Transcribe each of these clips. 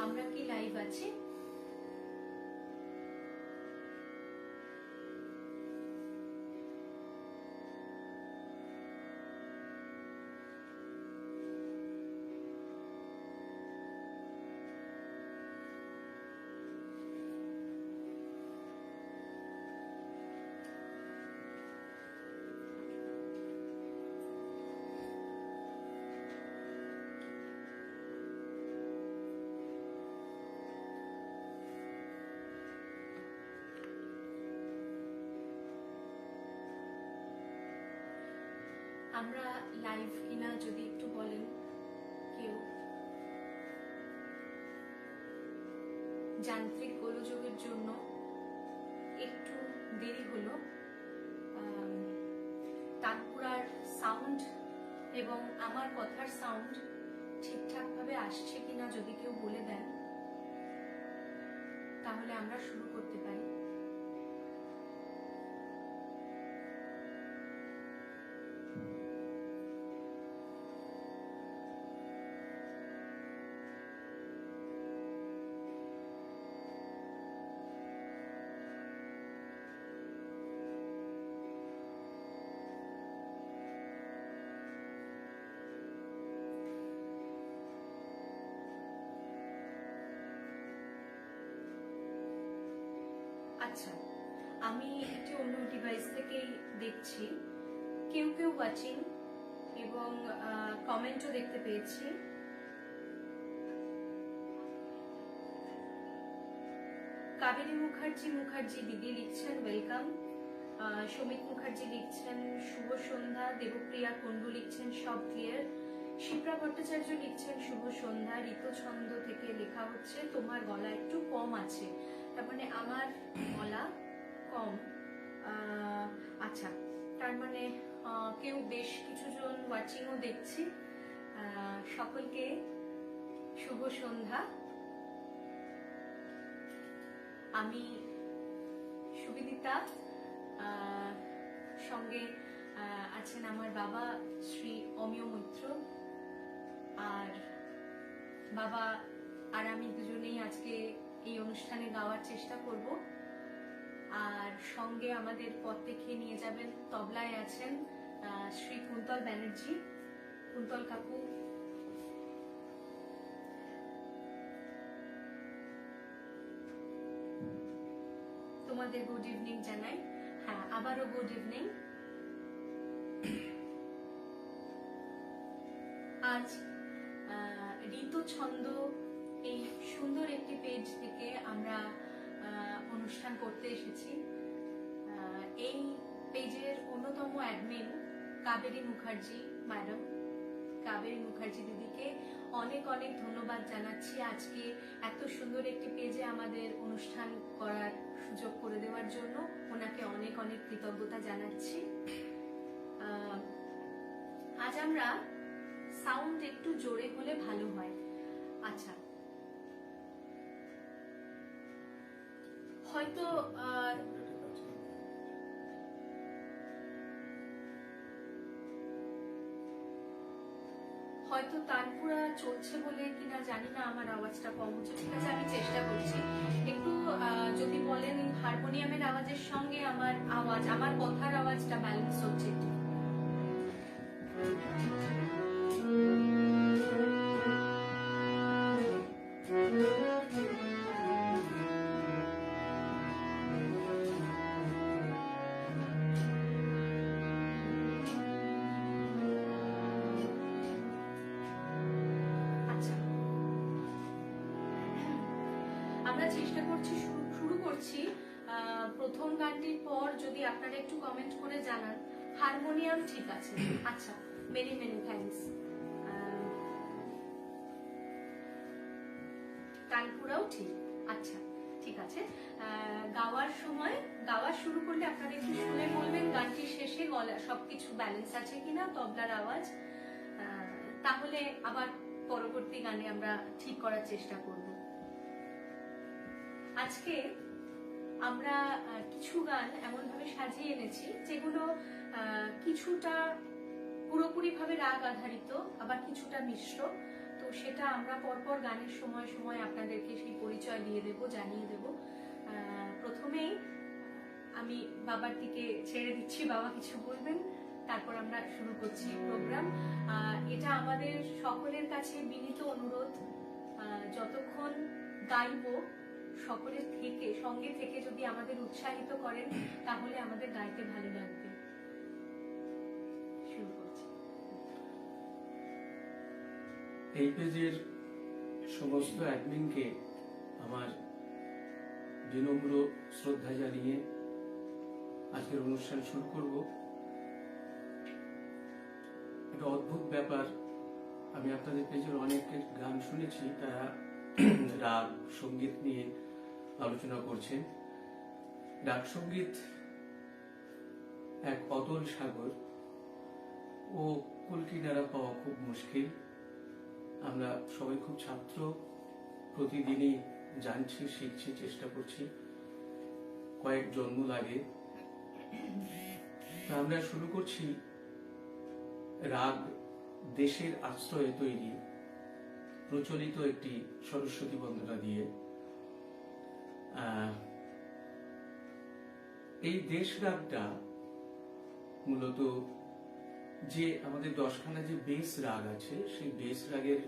আমরা কি লাইভ আছি? আমরা লাইভ কিনা যদি একটু বলেন কেউ। যান্ত্রিক গোলযোগের জন্য একটু দেরি হলো। তানপুরার সাউন্ড এবং আমার কথার সাউন্ড ঠিকঠাক ভাবে আসছে কিনা যদি কেউ বলে দেন, তাহলে আমরা শুরু করতে পারি। আচ্ছা, আমি একটি অন্য ডিভাইস থেকেই দেখছি। কেউ কেউ ওয়াচিং এবং কমেন্টও দেখতে পেয়েছি। কাবেরী মুখার্জি দিদি লিখছেন ওয়েলকাম। সমিত মুখার্জি লিখছেন শুভ সন্ধ্যা। দেবপ্রিয়া কুন্ডু লিখছেন সব ক্লিয়ার। শিপ্রা ভট্টাচার্য লিখছেন শুভ সন্ধ্যা। ঋতু ছন্দ থেকে লেখা হচ্ছে তোমার গলা একটু কম আছে, তার মানে আমার গলা কম। আচ্ছা, তার মানে কেউ বেশ কিছুজন ওয়াচিংও দেখছি। সকলকে শুভ সন্ধ্যা। আমি সুবিদিতা, সঙ্গে আছেন আমার বাবা শ্রী অমিয় মৈত্র, আর বাবা আর আমি দুজনেই আজকে এই অনুষ্ঠানে গাওয়ার চেষ্টা করব। আর সঙ্গে আমাদের পথ দেখিয়ে নিয়ে যাবেন, তবলায় আছেন শ্রী কুন্তল ব্যানার্জি। কুন্তল কাকু, তোমাদের গুড ইভিনিং জানাই। হ্যাঁ, আবারও গুড ইভিনিং। আজ ঋতু ছন্দ এই সুন্দর একটি পেজ থেকে আমরা অনুষ্ঠান করতে এসেছি। এই পেজের অন্যতম অ্যাডমিন কাবেরী মুখার্জি ম্যাডাম। কাবেরী মুখার্জি দিদিকে অনেক অনেক ধন্যবাদ জানাচ্ছি আজকে এত সুন্দর একটি পেজে আমাদের অনুষ্ঠান করার সুযোগ করে দেওয়ার জন্য। ওনাকে অনেক অনেক কৃতজ্ঞতা জানাচ্ছি। আজ আমরা সাউন্ড একটু জোরে হলে ভালো হয়। আচ্ছা, হয়তো তানপুরা চলছে বলে কিনা জানি না আমার আওয়াজটা কম হচ্ছে। ঠিক আছে, আমি চেষ্টা করছি। একটু যদি বলেন হারমোনিয়ামের আওয়াজের সঙ্গে আমার কথার আওয়াজটা ব্যালেন্স হচ্ছে। আমরা চেষ্টা করছি, শুরু করছি। প্রথম গানটির পর যদি আপনারা একটু কমেন্ট করে জানান হারমোনিয়াম ঠিক আছে। আচ্ছা, মেনি মেনি থ্যাঙ্কস। তানপুরাও ঠিক। আচ্ছা, ঠিক আছে। গাওয়া শুরু করলে আপনারা একটু শুনে বলবেন গানটির শেষে গলা সবকিছু ব্যালেন্স আছে কিনা, তবলার আওয়াজ। তাহলে আবার পরবর্তী গানে আমরা ঠিক করার চেষ্টা করব। আজকে আমরা কিছু গান এমন ভাবে সাজিয়ে এনেছি যেগুলো কিছুটা পুরোপুরি ভাবে রাগ আধারিত, আবার কিছুটা মিশ্র। তো তো সেটা আমরা পরপর গানের সময় সময় আপনাদেরকে সেই পরিচয় দিয়ে দেব, জানিয়ে দেব। প্রথমেই আমি বাবার দিকে ছেড়ে দিচ্ছি, বাবা কিছু বলবেন, তারপর আমরা শুরু করছি প্রোগ্রাম। এটা আমাদের সকলের কাছে বিনীত অনুরোধ, যতক্ষণ গাইবো সকলের সঙ্গে থেকে যদি আমাদের উৎসাহিত করেন তাহলে আমাদের গাইতে ভালো লাগবে। শুরু করছি। এই পেজের সমস্ত অ্যাডমিনকে আমার বিনম্র শ্রদ্ধা জানিয়ে আজকের অনুষ্ঠান শুরু করব। একটা অদ্ভুত ব্যাপার, আমি আপনাদের পেজের অনেকের গান শুনেছি, তারা রাগ সঙ্গীত নিয়ে আলোচনা করছেন। রাগ সঙ্গীত এক অতল সাগর, ও কুল কিনারা পাওয়া খুব মুশকিল। আমরা সবাই খুব ছাত্র, প্রতিদিনই জানছি, শিখছি, চেষ্টা করছি, কয়েক জন্ম লাগে। তা আমরা শুরু করছি রাগ দেশের আশ্রয়ে তৈরি প্রচলিত একটি সরস্বতী বন্দনা দিয়ে। এই দেশ রাগটা মূলত যে আমাদের 10খানা যে বেস রাগ আছে, সেই বেস রাগের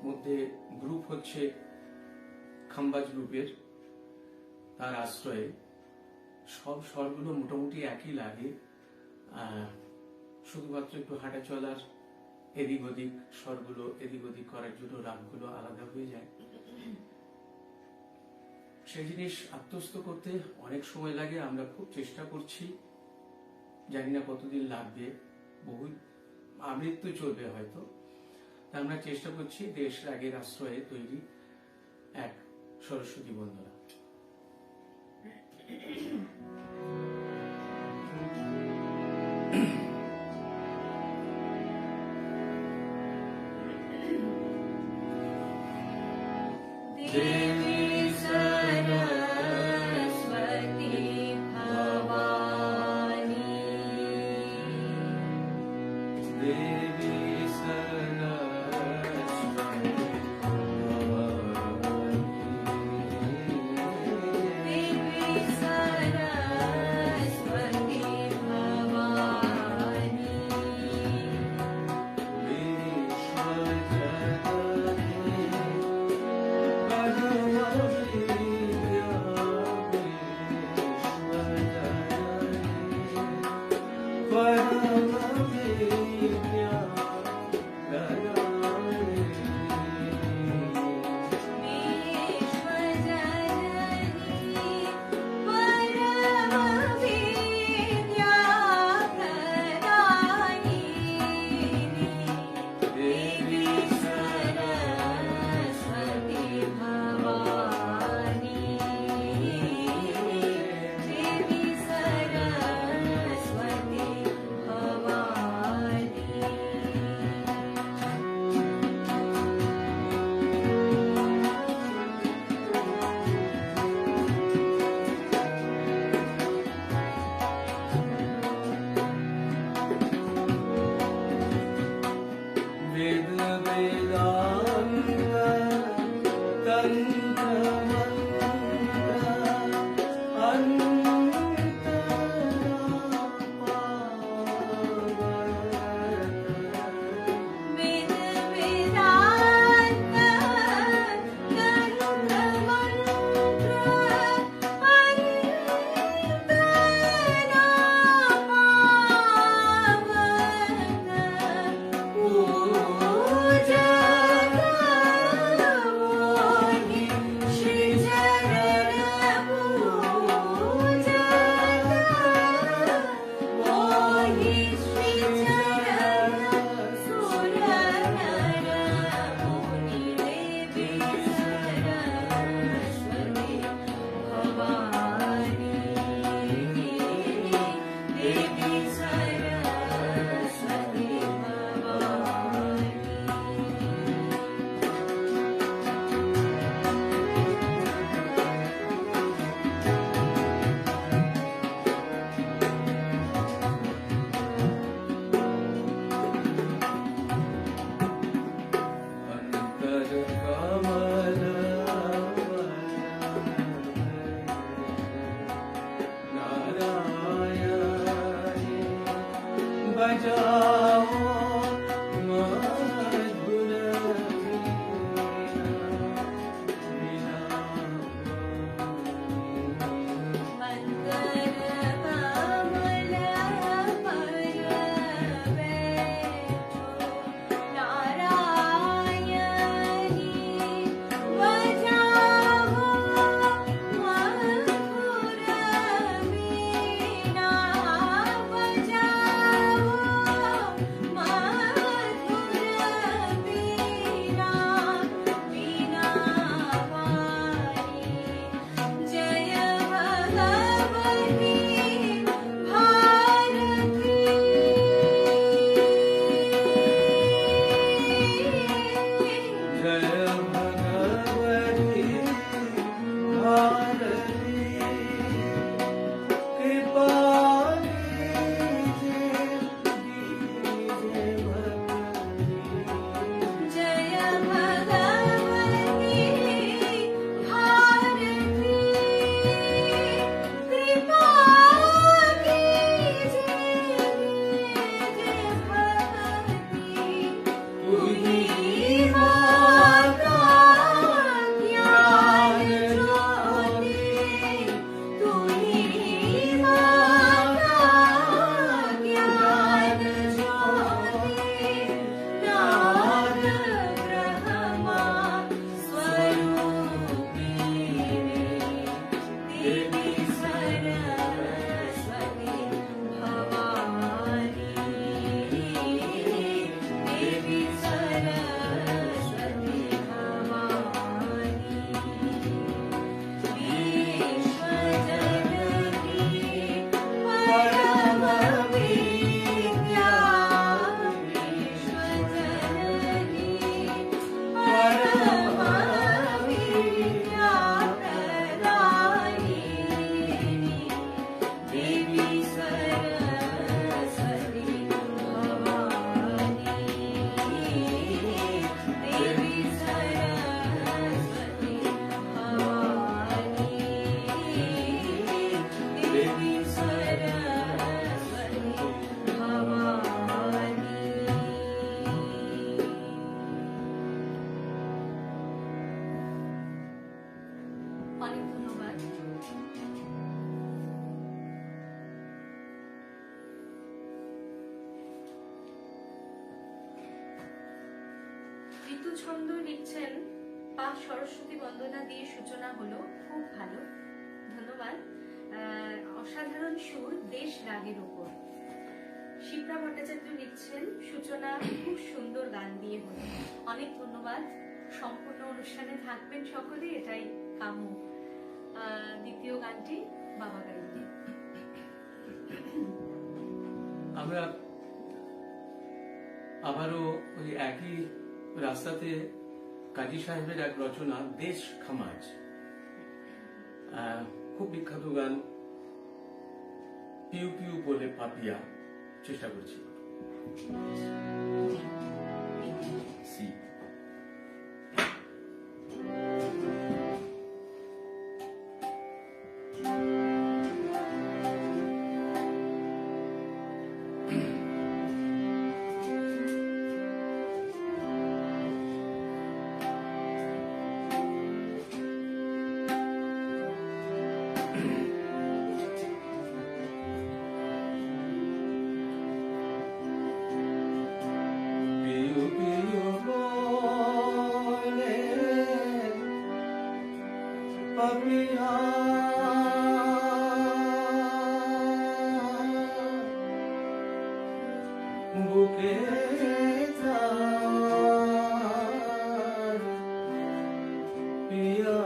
মধ্যে গ্রুপ হচ্ছে খাম্বাজ গ্রুপের, তার আশ্রয়ে সব স্বরগুলো মোটামুটি একই লাগে, শুধুমাত্র একটু হাঁটা চলার এদিক ওদিক স্বরগুলো এদিক ওদিক করার জন্য রাগগুলো আলাদা হয়ে যায়। সেই জিনিস আত্মস্থ করতে অনেক সময় লাগে, আমরা খুব চেষ্টা করছি, জানি না কতদিন লাগবে, বহু আমৃত্যু চলবে হয়তো। আমরা চেষ্টা করছি দেশ রাগের আশ্রয়ে তৈরি এক সরস্বতী বন্দনা। Oh অনেক ধন্যবাদ। ঋতু ছন্দ লিখছেন পা সরস্বতী বন্দনা দিয়ে সূচনা হলো, খুব ভালো, ধন্যবাদ। অসাধারণ সুর, দেশ রাগের উপর। শিপ্রা ভট্টাচার্য লিখছেন সূচনা খুব সুন্দর গান দিয়ে হলো, অনেক ধন্যবাদ। সম্পূর্ণ অনুষ্ঠানে থাকবেন সকলে, এটাই কাম্য। দ্বিতীয় গানটি বাবা গাইবে। আমরা আবারও ওই একই রাস্তাতে কাজী সাহেবের এক রচনা দেশ খামাজ, খুব বিখ্যাত গান, পিউ পিউ বলে পাপিয়া, চেষ্টা করছি। সি বুকে পিয়া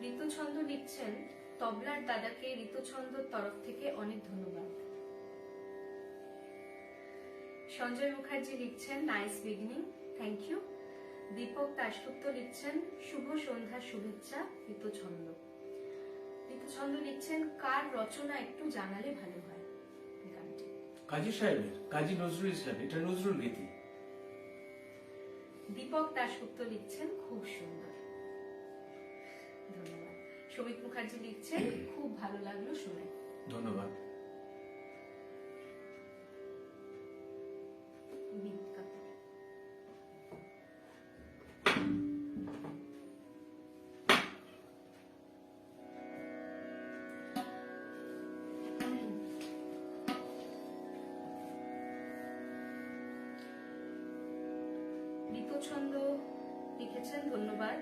ঋতুছন্দ লিখছেন, তবলার দাদাকে ঋতুছন্দর তরফ থেকে অনেক ধন্যবাদ। সঞ্জয় মুখার্জি লিখছেন, nice beginning, thank you. Deepak Dasgupta লিখছেন, শুভ সন্ধ্যা শুভেচ্ছা ঋতুছন্দ। ঋতুছন্দ লিখছেন, কার রচনা একটু জানালে ভালো হয় গানটি। কাজী সাহেবের, কাজী নজরুল ইসলাম, এটা নজরুল গীতি। দীপক দাশগুপ্ত লিখছেন, খুব সুন্দর, ধন্যবাদ। শ্রমিক মুখার্জি লিখছেন, খুব ভালো লাগলো শুনে, ধন্যবাদ। বিজ্ঞাপন। ঋতুছন্দ লিখেছেন, ধন্যবাদ।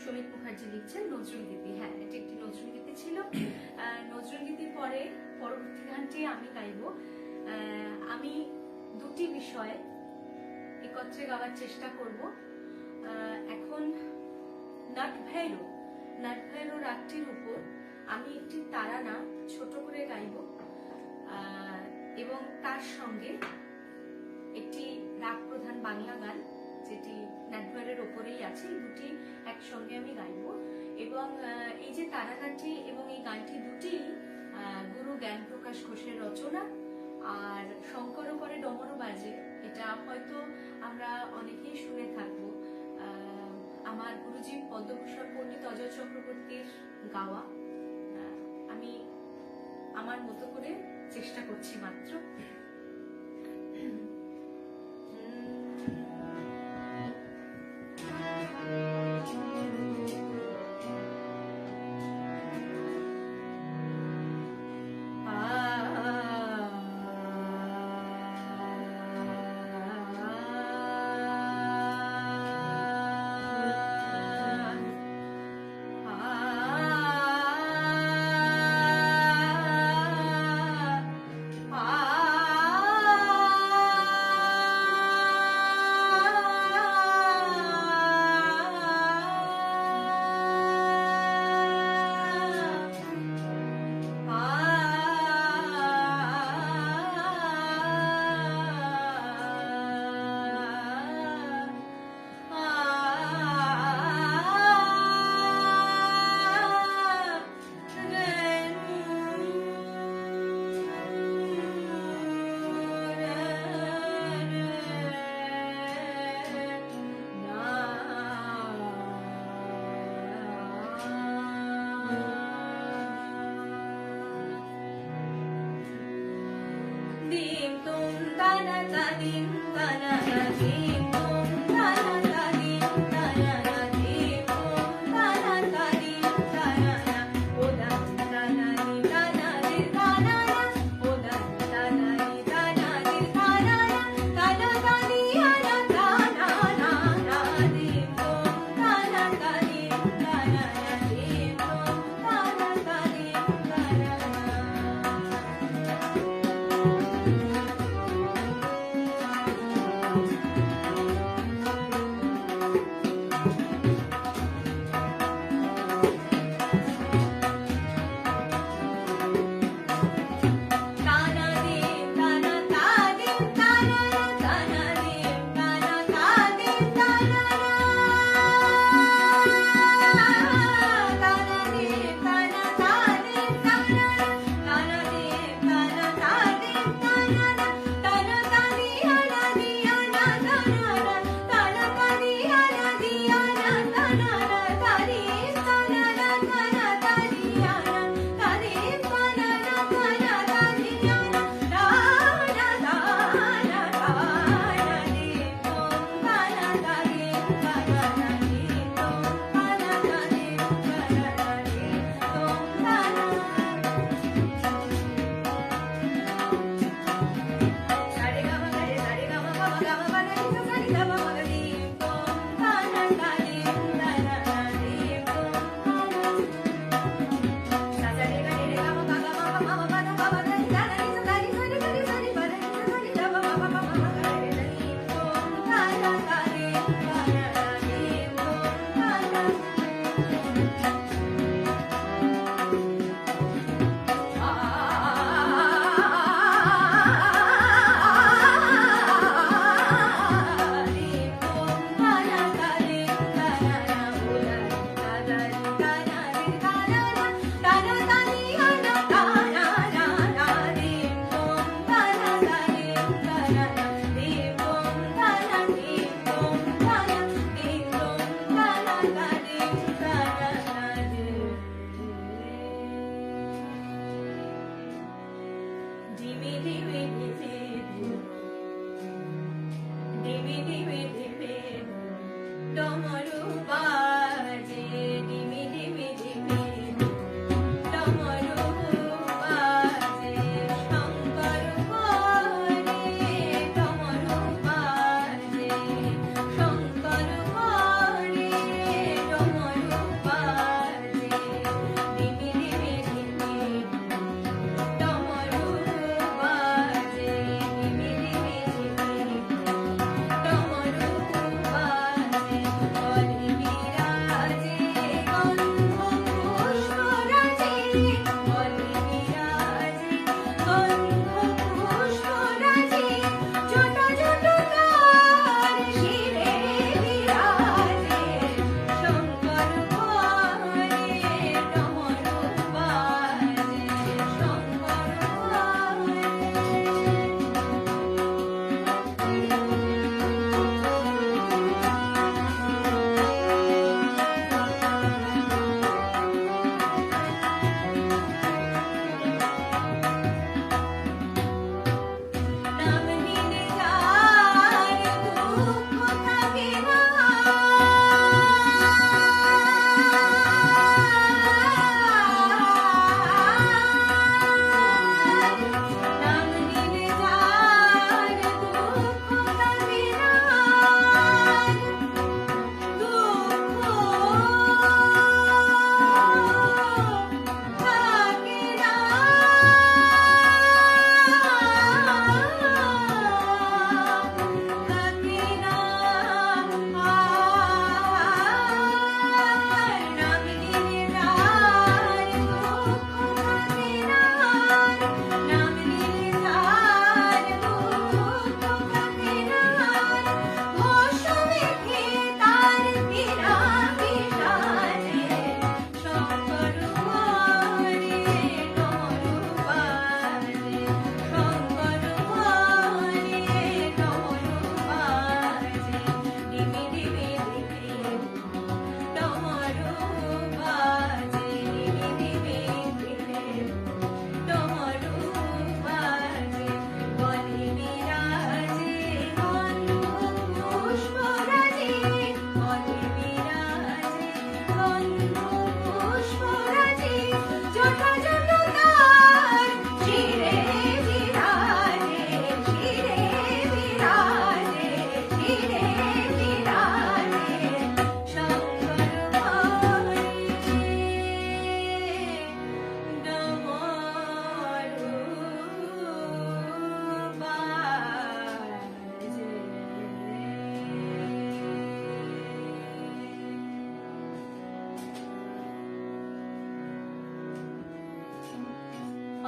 শ্রমিক মুখার্জি লিখছেন, নজরুল গীতি। হ্যাঁ, এটা একটি নজরুল গীতি ছিল। নজরুল গীতির পরে পরবর্তী গানটি আমি গাইব। আমি দুটি বিষয় একত্রে গাওয়ার চেষ্টা করব। এখন নাটভৈরব রাগটির উপর আমি একটি তারানা ছোট করে গাইব, এবং তার সঙ্গে একটি রাগ প্রধান বাংলা গান যেটি নাটভৈরবের ওপরেই আছে, এই দুটি একসঙ্গে আমি গাইব। এবং এই যে তারানাটি এবং এই গানটি দুটি গুরু জ্ঞান প্রকাশ ঘোষের রচনা। আর শঙ্করও করে ডমরু বাজে, এটা হয়তো আমরা অনেকেই শুনে থাকবো। আমার গুরুজি পদ্মভূষণ পণ্ডিত অজয় চক্রবর্তীর গাওয়া। আমি আমার মতো করে চেষ্টা করছি মাত্র। পুষ্পরাজি যথাযথ তার শিরে বিরাজে, শিরে বিরাজে, শিরে বিরাজে শঙ্কর হরি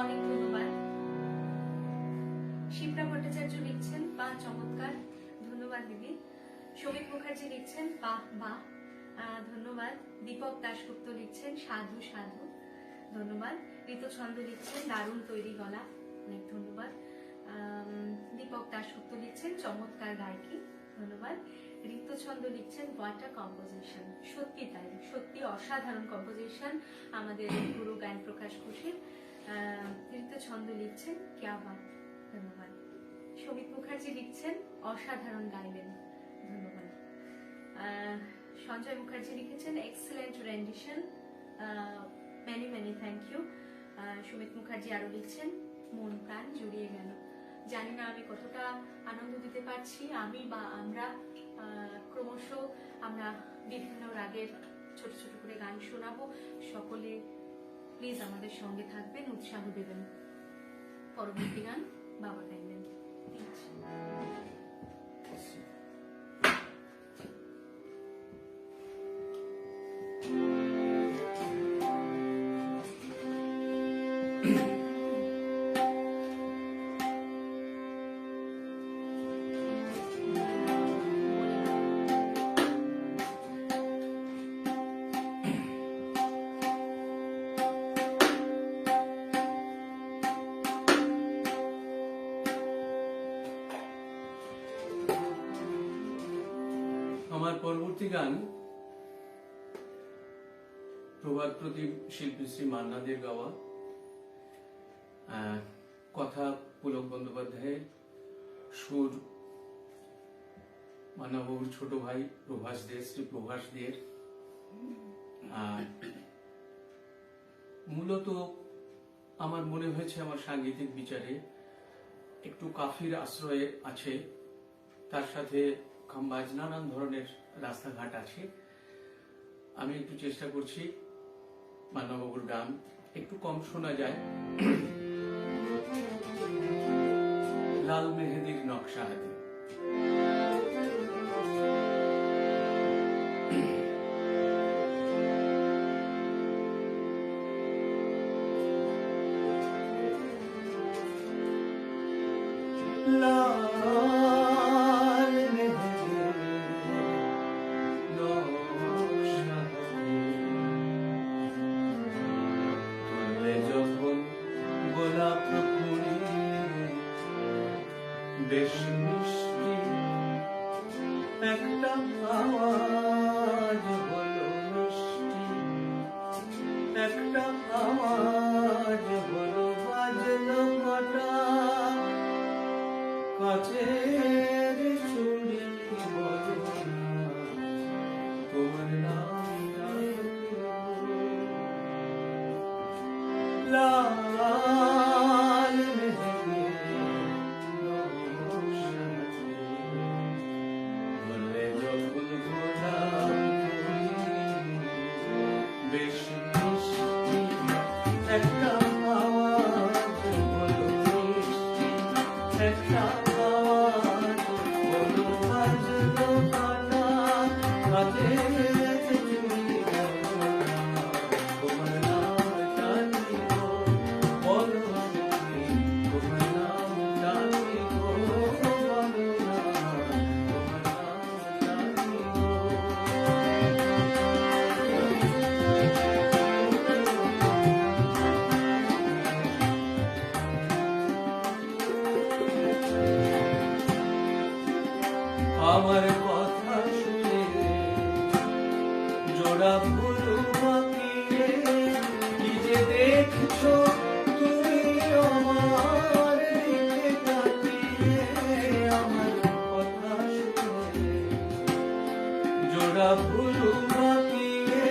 অনেক ধন্যবাদ। শিপ্রা ভট্টাচার্য লিখছেন বাহ চমৎকার, ধন্যবাদ দিদি। সৌমিক মুখার্জি লিখছেন বাহ বাহ, ধন্যবাদ। দীপক দাশগুপ্ত লিখছেন সাধু সাধু, ধন্যবাদ। ঋতুছন্দ লিখছেন দারুণ তৈরি গলা, অনেক ধন্যবাদ। দীপক দাশগুপ্ত লিখছেন চমৎকার গায়কি, ধন্যবাদ। ঋতুছন্দ লিখছেন হোয়াট আ কম্পোজিশন, সত্যি তাই, সত্যি অসাধারণ কম্পোজিশন আমাদের গুরু গায়ন প্রকাশ ঘোষের। ঋতুছন্দ লিখছেন ক্যা বাত, ধন্যবাদ। সৌমিক মুখার্জি লিখছেন অসাধারণ গাইলেন, ধন্যবাদ। সঞ্জয় মুখার্জি লিখেছেন excellent rendition, many many thank you. Sumit Mukherjee আরো লিখছেন মন প্রাণ জুড়িয়ে গেল। জানি না আমি কতটা আনন্দ দিতে পারছি, আমি বা আমরা ক্রমশ আমরা বিভিন্ন রাগের ছোট ছোট করে গান শোনাবো। সকলে প্লিজ আমাদের সঙ্গে থাকবেন, উৎসাহ দেবেন। পরবর্তী গান বাবা গাইবেন। আমার পরবর্তী গান প্রভাত প্রদীপ শিল্পী শ্রী মান্নাদের গাওয়া, কথা পুলক বন্দ্যোপাধ্যায়ের, সুর মান্নাবাবুর ছোট ভাই প্রভাস দে, শ্রী প্রভাস দের। মূলত আমার মনে হয়েছে আমার সাংগীতিক বিচারে একটু কাফির আশ্রয়ে আছে, তার সাথে খাম্বাজ নানান ধরনের রাস্তাঘাট আছে। আমি একটু চেষ্টা করছি মান্নাবাবুর গান একটু কম শোনা যায়। লাল মেহেদির নকশা হাতে। বেশ মিষ্টি একটা আওয়াজ হলো, মিষ্টি একটা আওয়াজ হলো, বাজলো কটা কাচের চুড়ি, বলো না তোমার নামটা লাল একটা আওয়াজ বলো, মিষ্টি একটা আওয়াজ বলো, বাজলো কাটা কাচের চুড়ি, তোমার নামটা কি গো, বলো তোমার নামটা কি গো, বলো না তোমার নামটা কি গো। আমার কথা শুনে জোড়া ফুল বাকিয়ে কি যে দেখছো তুমি আমার দিকে তাকিয়ে, আমার কথা শুনে জোড়া ফুল বাকিয়ে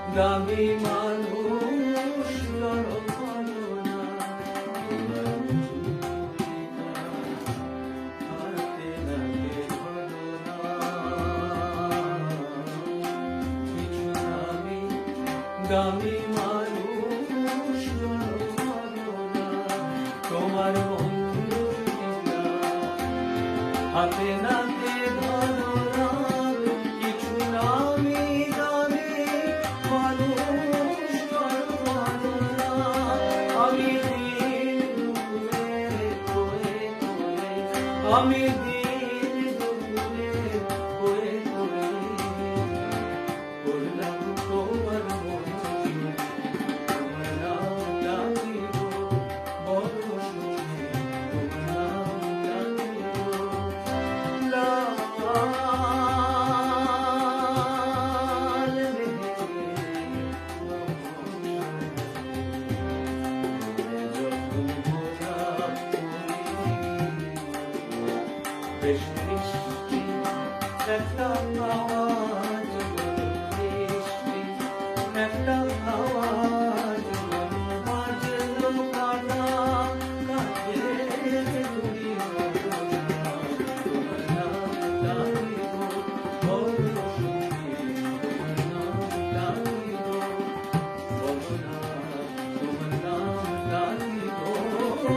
দামি মানুষ দামি মানুষ তোমার বন্ধু হাতে নাতে ধরো না কিছু নামি দামি মানুষ ধরো না আমি দিন দুপুরে তোরে তোরে আমি দিন দুপুরে তোরে তোরে করলাম তোমার একটা আওয়াজ বৃষ্টি একটা আওয়াজ বাজলো কানা কাছে তুমি তোমার নাম ডাকিব বড় সুখী তোমার নাম ডাকিব বলো না তোমার নাম ডাকিব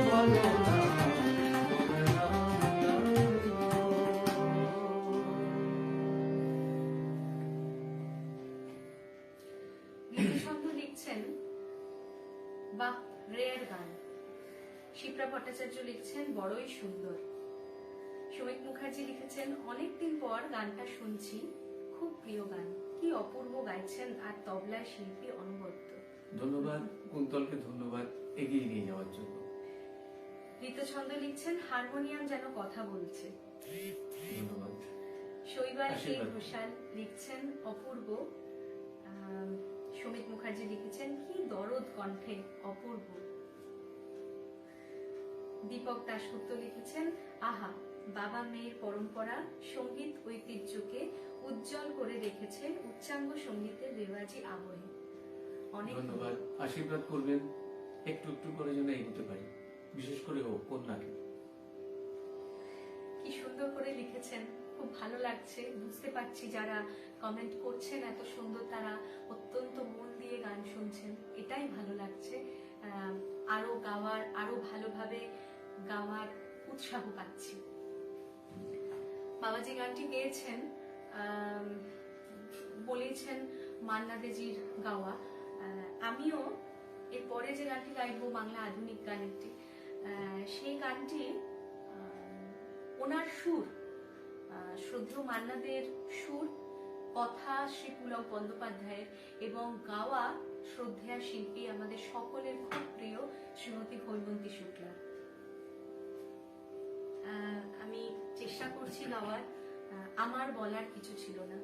বলো না ছন্দ লিখছেন বাহ রেয়ার গান। শিপ্রা ভট্টাচার্য লিখছেন বড়ই সুন্দর। সৌমিক মুখার্জি লিখেছেন অনেকদিন পর গানটা শুনছি, খুব প্রিয় গান, কি অপূর্ব গাইছেন আর তবলায় শিল্পী অনবদ্য। ধন্যবাদ কুন্তলকে, ধন্যবাদ এগিয়ে নিয়ে যাওয়ার জন্য। ঋতুছন্দ লিখছেন হারমোনিয়াম যেন কথা বলছে। ধন্যবাদ। শৈবাল কে ঘোষাল লিখছেন অপূর্ব। সৌমিক মুখার্জি লিখেছেন কি দরদ কণ্ঠে, অপূর্ব। দীপক দাশগুপ্ত লিখেছেন আহা, বাবা মেয়ের পরম্পরা সঙ্গীত ঐতিহ্যকে উজ্জ্বল করে রেখেছে উচ্চাঙ্গ সঙ্গীতের রেওয়াজি আবহে। অনেক ধন্যবাদ। আশীর্বাদ করবেন একটু একটু করে যেন এগোতে পারি, বিশেষ করে ও কন্যাকে। কি সুন্দর করে লিখেছেন, খুব ভালো লাগছে। বুঝতে পারছি যারা কমেন্ট করছেন এত সুন্দর, তারা অত্যন্ত মন দিয়ে গান শুনছেন, এটাই ভালো লাগছে। আরো গাওয়ার, আরো ভালোভাবে গাওয়ার উৎসাহ পাচ্ছি। বাবাজি গানটি গেয়েছেন, বলেছেন মান্না দেজির গাওয়া। আমিও এরপরে যে গানটি গাইবো বাংলা আধুনিক গান একটি, সেই গানটি ওনার সুর, শ্রদ্ধেয় মান্নাদের সুর, কথা শ্রী পুলক বন্দ্যোপাধ্যায়ের এবং গাওয়া শ্রদ্ধেয়া শিল্পী আমাদের সকলের খুব প্রিয় শ্রীমতী হৈমন্তী শুক্লা। আমি চেষ্টা করছি গাওয়ার। আমার বলার কিছু ছিল না।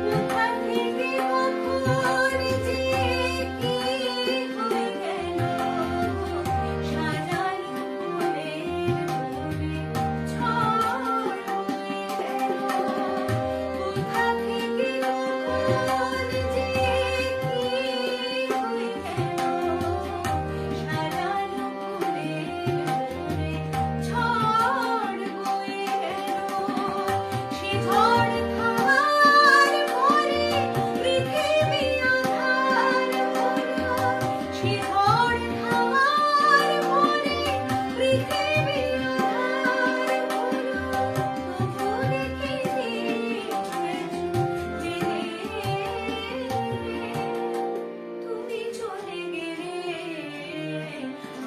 কোথা থেকে কখন যে কি হয়ে গেল, সাজানো ফুলের ভরে ঝড় বয়ে গেল। কোথা থেকে কখন যে কি হয়ে গেল, সাজানো ফুলের ভরে ঝড় বয়ে গেল। সে ঝড় খাওয়ার পরে পৃথিবী আঁধার হলো, সে ঝড় খাওয়ার পরে পৃথিবী আঁধার হলো। তবু দেখে তুমি চলে গেলে,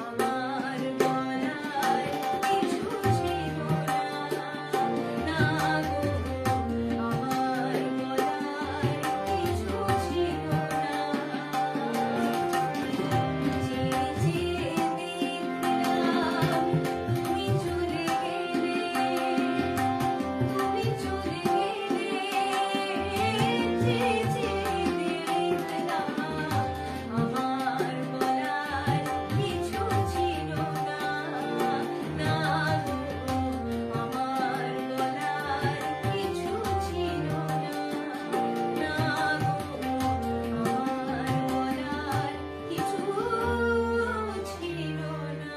আমার বলার কিছু ছিল না, না গো, আমার বলার কিছু ছিল না। চেয়ে চেয়ে দেখলাম তুমি চলে গেলে, তুমি চলে গেলে। চেয়ে চেয়ে দেখলাম আমার বলার কিছু ছিল না, না গো, আমার বলার কিছু ছিল না, না গো, আমার বলার কিছু ছিল না।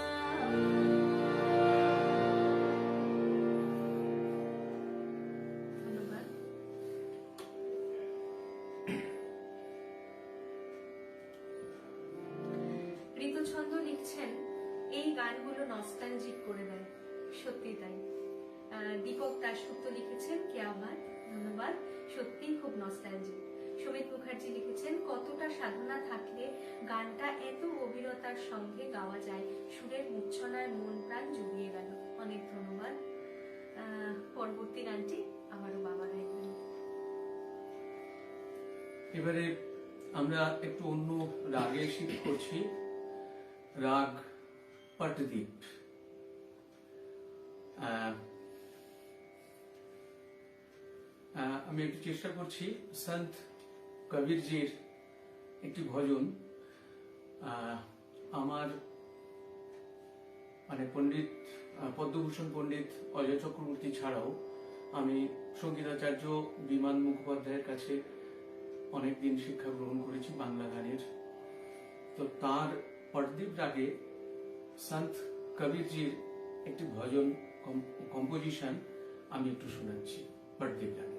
ধন্যবাদ। ঋতুছন্দ লিখছেন, এই গানগুলো নস্টালজিক করে দেয়। সত্যি তাই। দীপক দাশগুপ্ত লিখেছেন, কে আমার ধন্যবাদ, সত্যিই খুব নস্টালজিক। সমিত মুখার্জি লিখেছেন, কতটা সাধনা থাকলে গানটা এত গভীরতার সঙ্গে গাওয়া যায়, সুরের মূর্ছনায় মন প্রাণ জুড়িয়ে গেল। অনেক ধন্যবাদ। পরবর্তী গানটি আবারও বাবা গাইবেন। এবারে আমরা একটু অন্য রাগে শিফট করছি, রাগ পটদ্বীপ। আমি একটু চেষ্টা করছি সন্ত কবিরজির একটি ভজন। আমার মানে পণ্ডিত পদ্মভূষণ পণ্ডিত অজয় চক্রবর্তী ছাড়াও আমি সঙ্গীতাচার্য বিমান মুখোপাধ্যায়ের কাছে অনেকদিন শিক্ষা গ্রহণ করেছি বাংলা গানের। তো তার পটদ্বীপ রাগে সন্ত কবিরজির একটি ভজন কম্পোজিশন আমি একটু শোনাচ্ছি পটদ্বীপ রাগে।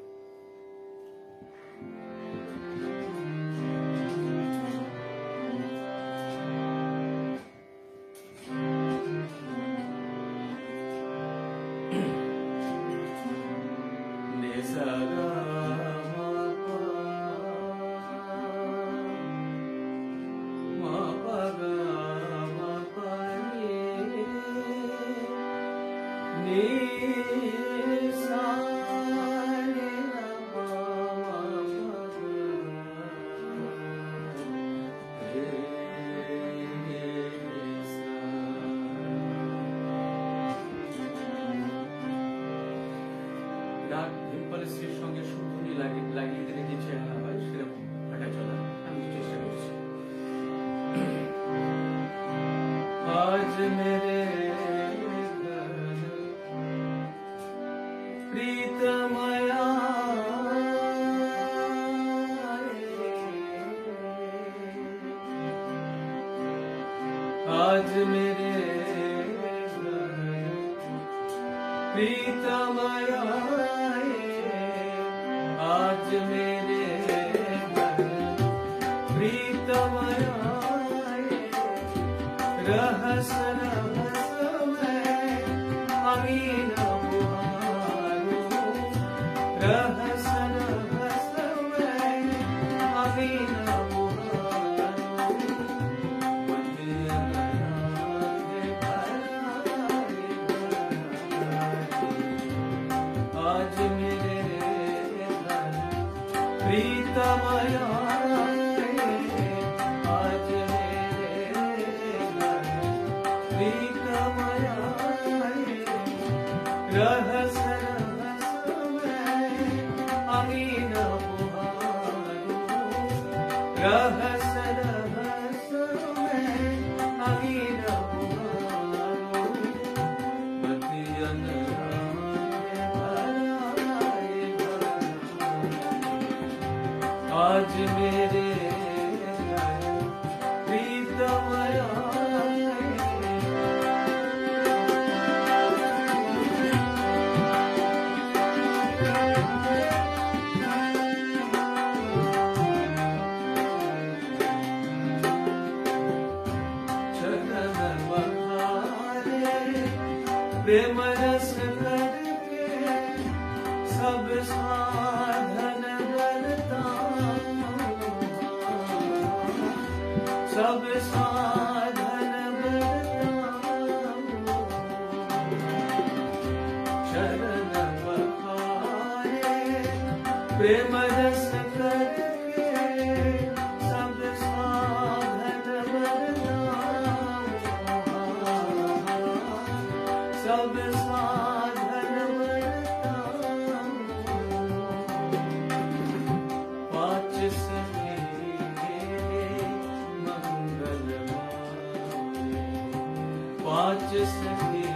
রাগ ভিম্পলসের সঙ্গে সুরধুনি লাগিয়ে দিলে যে চেহারা হয় সেরকম হাঁটা চলা আমি চেষ্টা করছি। আজ মেরে प्रीतमया आज मेरे प्रीतमया आज मेरे प्रीतमया रहस रहस में अमीन रहस रहस में अमीन आज मेरे प्रीतमया आज मेरे प्रीतमया रहस रहस में रहस रहस में अभी न पुकारो, मति अनुराग भराए भराए। आज मेरे प्रीतम आए, प्रेम रस करके सब साधन बरताऊं, सब साधन बरताऊं। शरण बहारे प्रेम रस करके सब साधन बरताऊं, सब साधन बरताऊं। पाँच सने मंगल माए, पाँच सने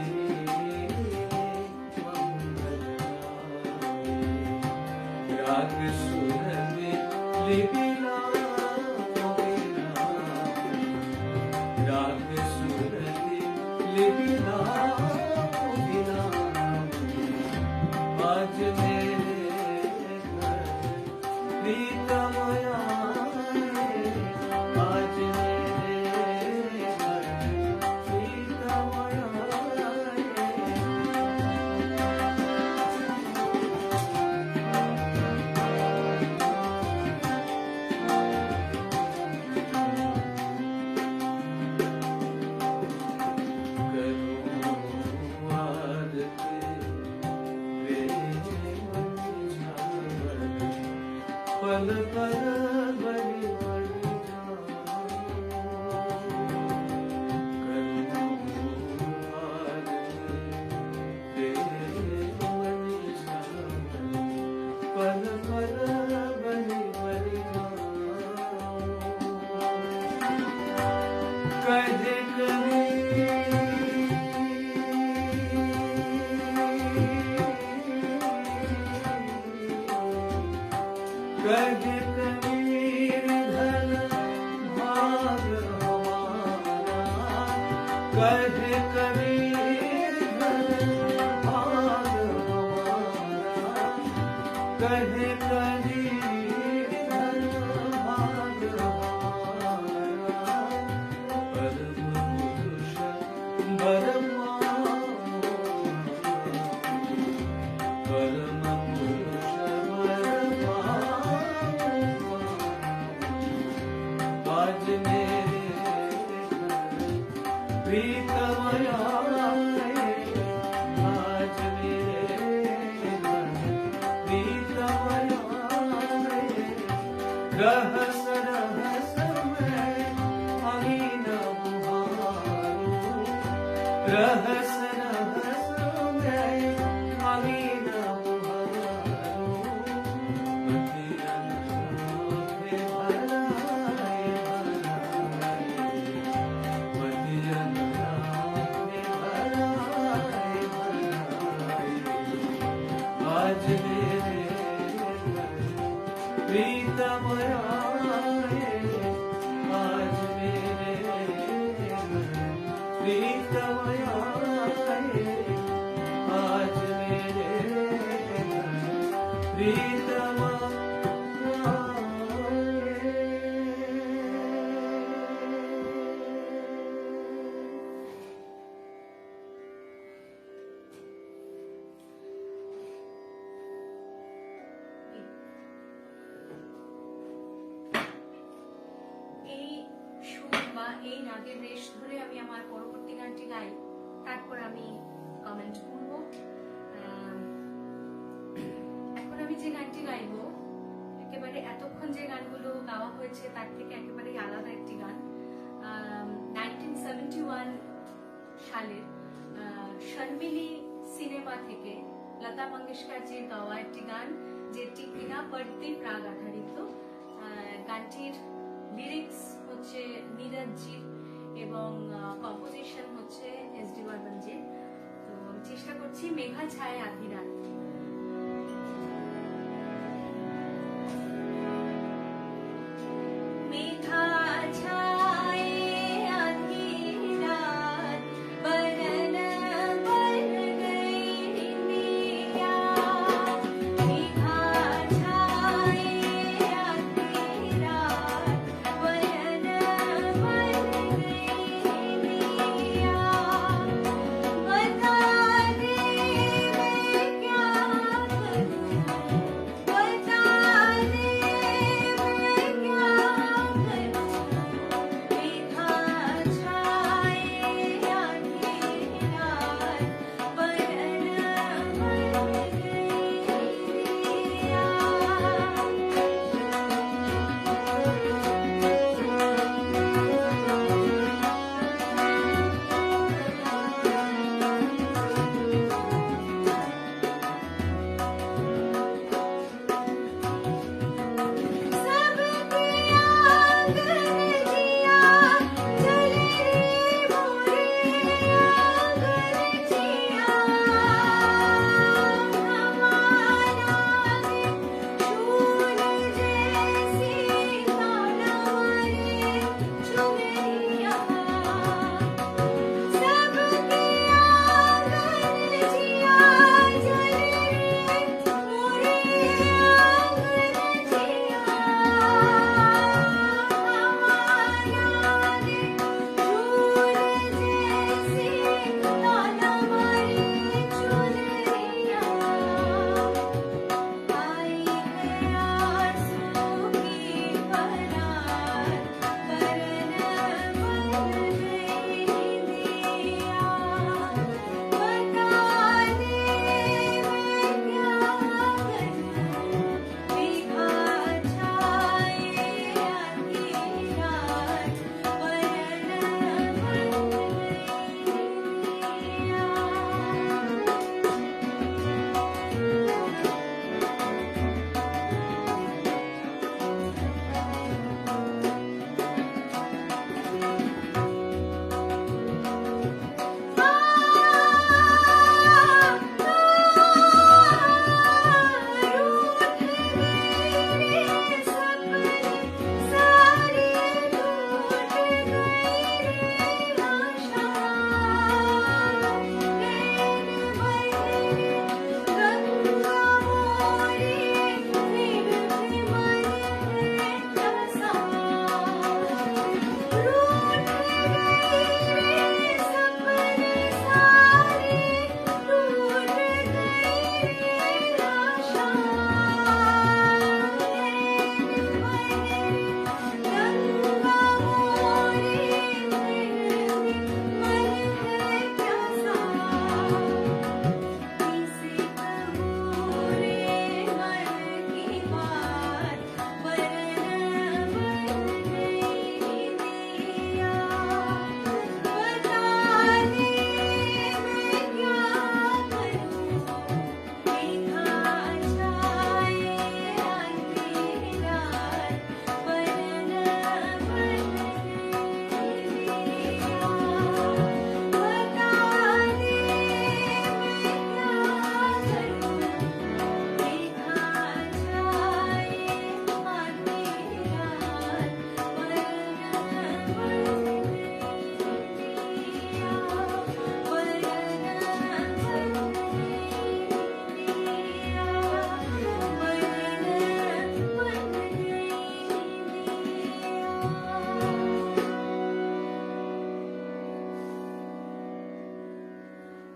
मंगल माए। राग सुर में लिबिला राग सुर में लिबिला। आज मेरे घर प्रीतम आए, आज मेरे घर प्रीतम आए। पल पल बड़ी बड़ी पल पल बड़ी बड़ी कहे कहे कबीर धन भाग हमारा, कहे कबीर धन भाग हमारा, कहे कबीर धन भाग हमारा। परम पुरुष बरमा, परम पुरुष बरमा। आज मेरे प्रीतम आए, आज मेरे प्रीतम आए। रहस रहस में अभी न पुकारो, रहस रहस में अभी न पुकारो। मति अनुराग भराए भराए, मति अनुराग भराए भराए। आज मेरे प्रीतम आए, आज मेरे प्रीतम आए, आज मेरे प्रीतम এই সুর বা এই রাগের রেশ ধরে আমি আমার পরবর্তী গানটি গাই, তারপর আমি কমেন্ট করব। এখন আমি যে গানটি গাইবো একেবারে এতক্ষণ যে গানগুলো গাওয়া হয়েছে তার থেকে একেবারেই আলাদা একটি গান। 1971 সালের শর্মিলি সিনেমা থেকে লতা মঙ্গেশকরজির গাওয়া একটি গান, যেটি কিনা পরদীপ রাগ আধারিত। গানটির লিরিক্স হচ্ছে নীরাজজির এবং কম্পোজিশন হচ্ছে এস.ডি. বর্মনজির। তো আমি চেষ্টা করছি মেঘা ছায় আধি রাত। মেঘা ছায় আধি রাত, বরন বর গई निंदिया। मेघा छाए आधी रात, बरन बन गई निंदिया। बता दे मैं क्या करूं, बता दे मैं क्या करूं। मेघा छाए आधी रात, बरन बन सबके आंगन जिया चले रे मोरे आंगन जिया। हमारा शूल जैसी ताना मारे चुनरिया। सबके आंगन जिया चले रे मोरे आंगन जिया। हमारा झूल जैसी ताना मारे चुनरिया। आई है आंसू की बरसात, बरन बन गई निंदिया। बता दे मैं क्या करूं, मेघा छाए आधी रात, बरन बन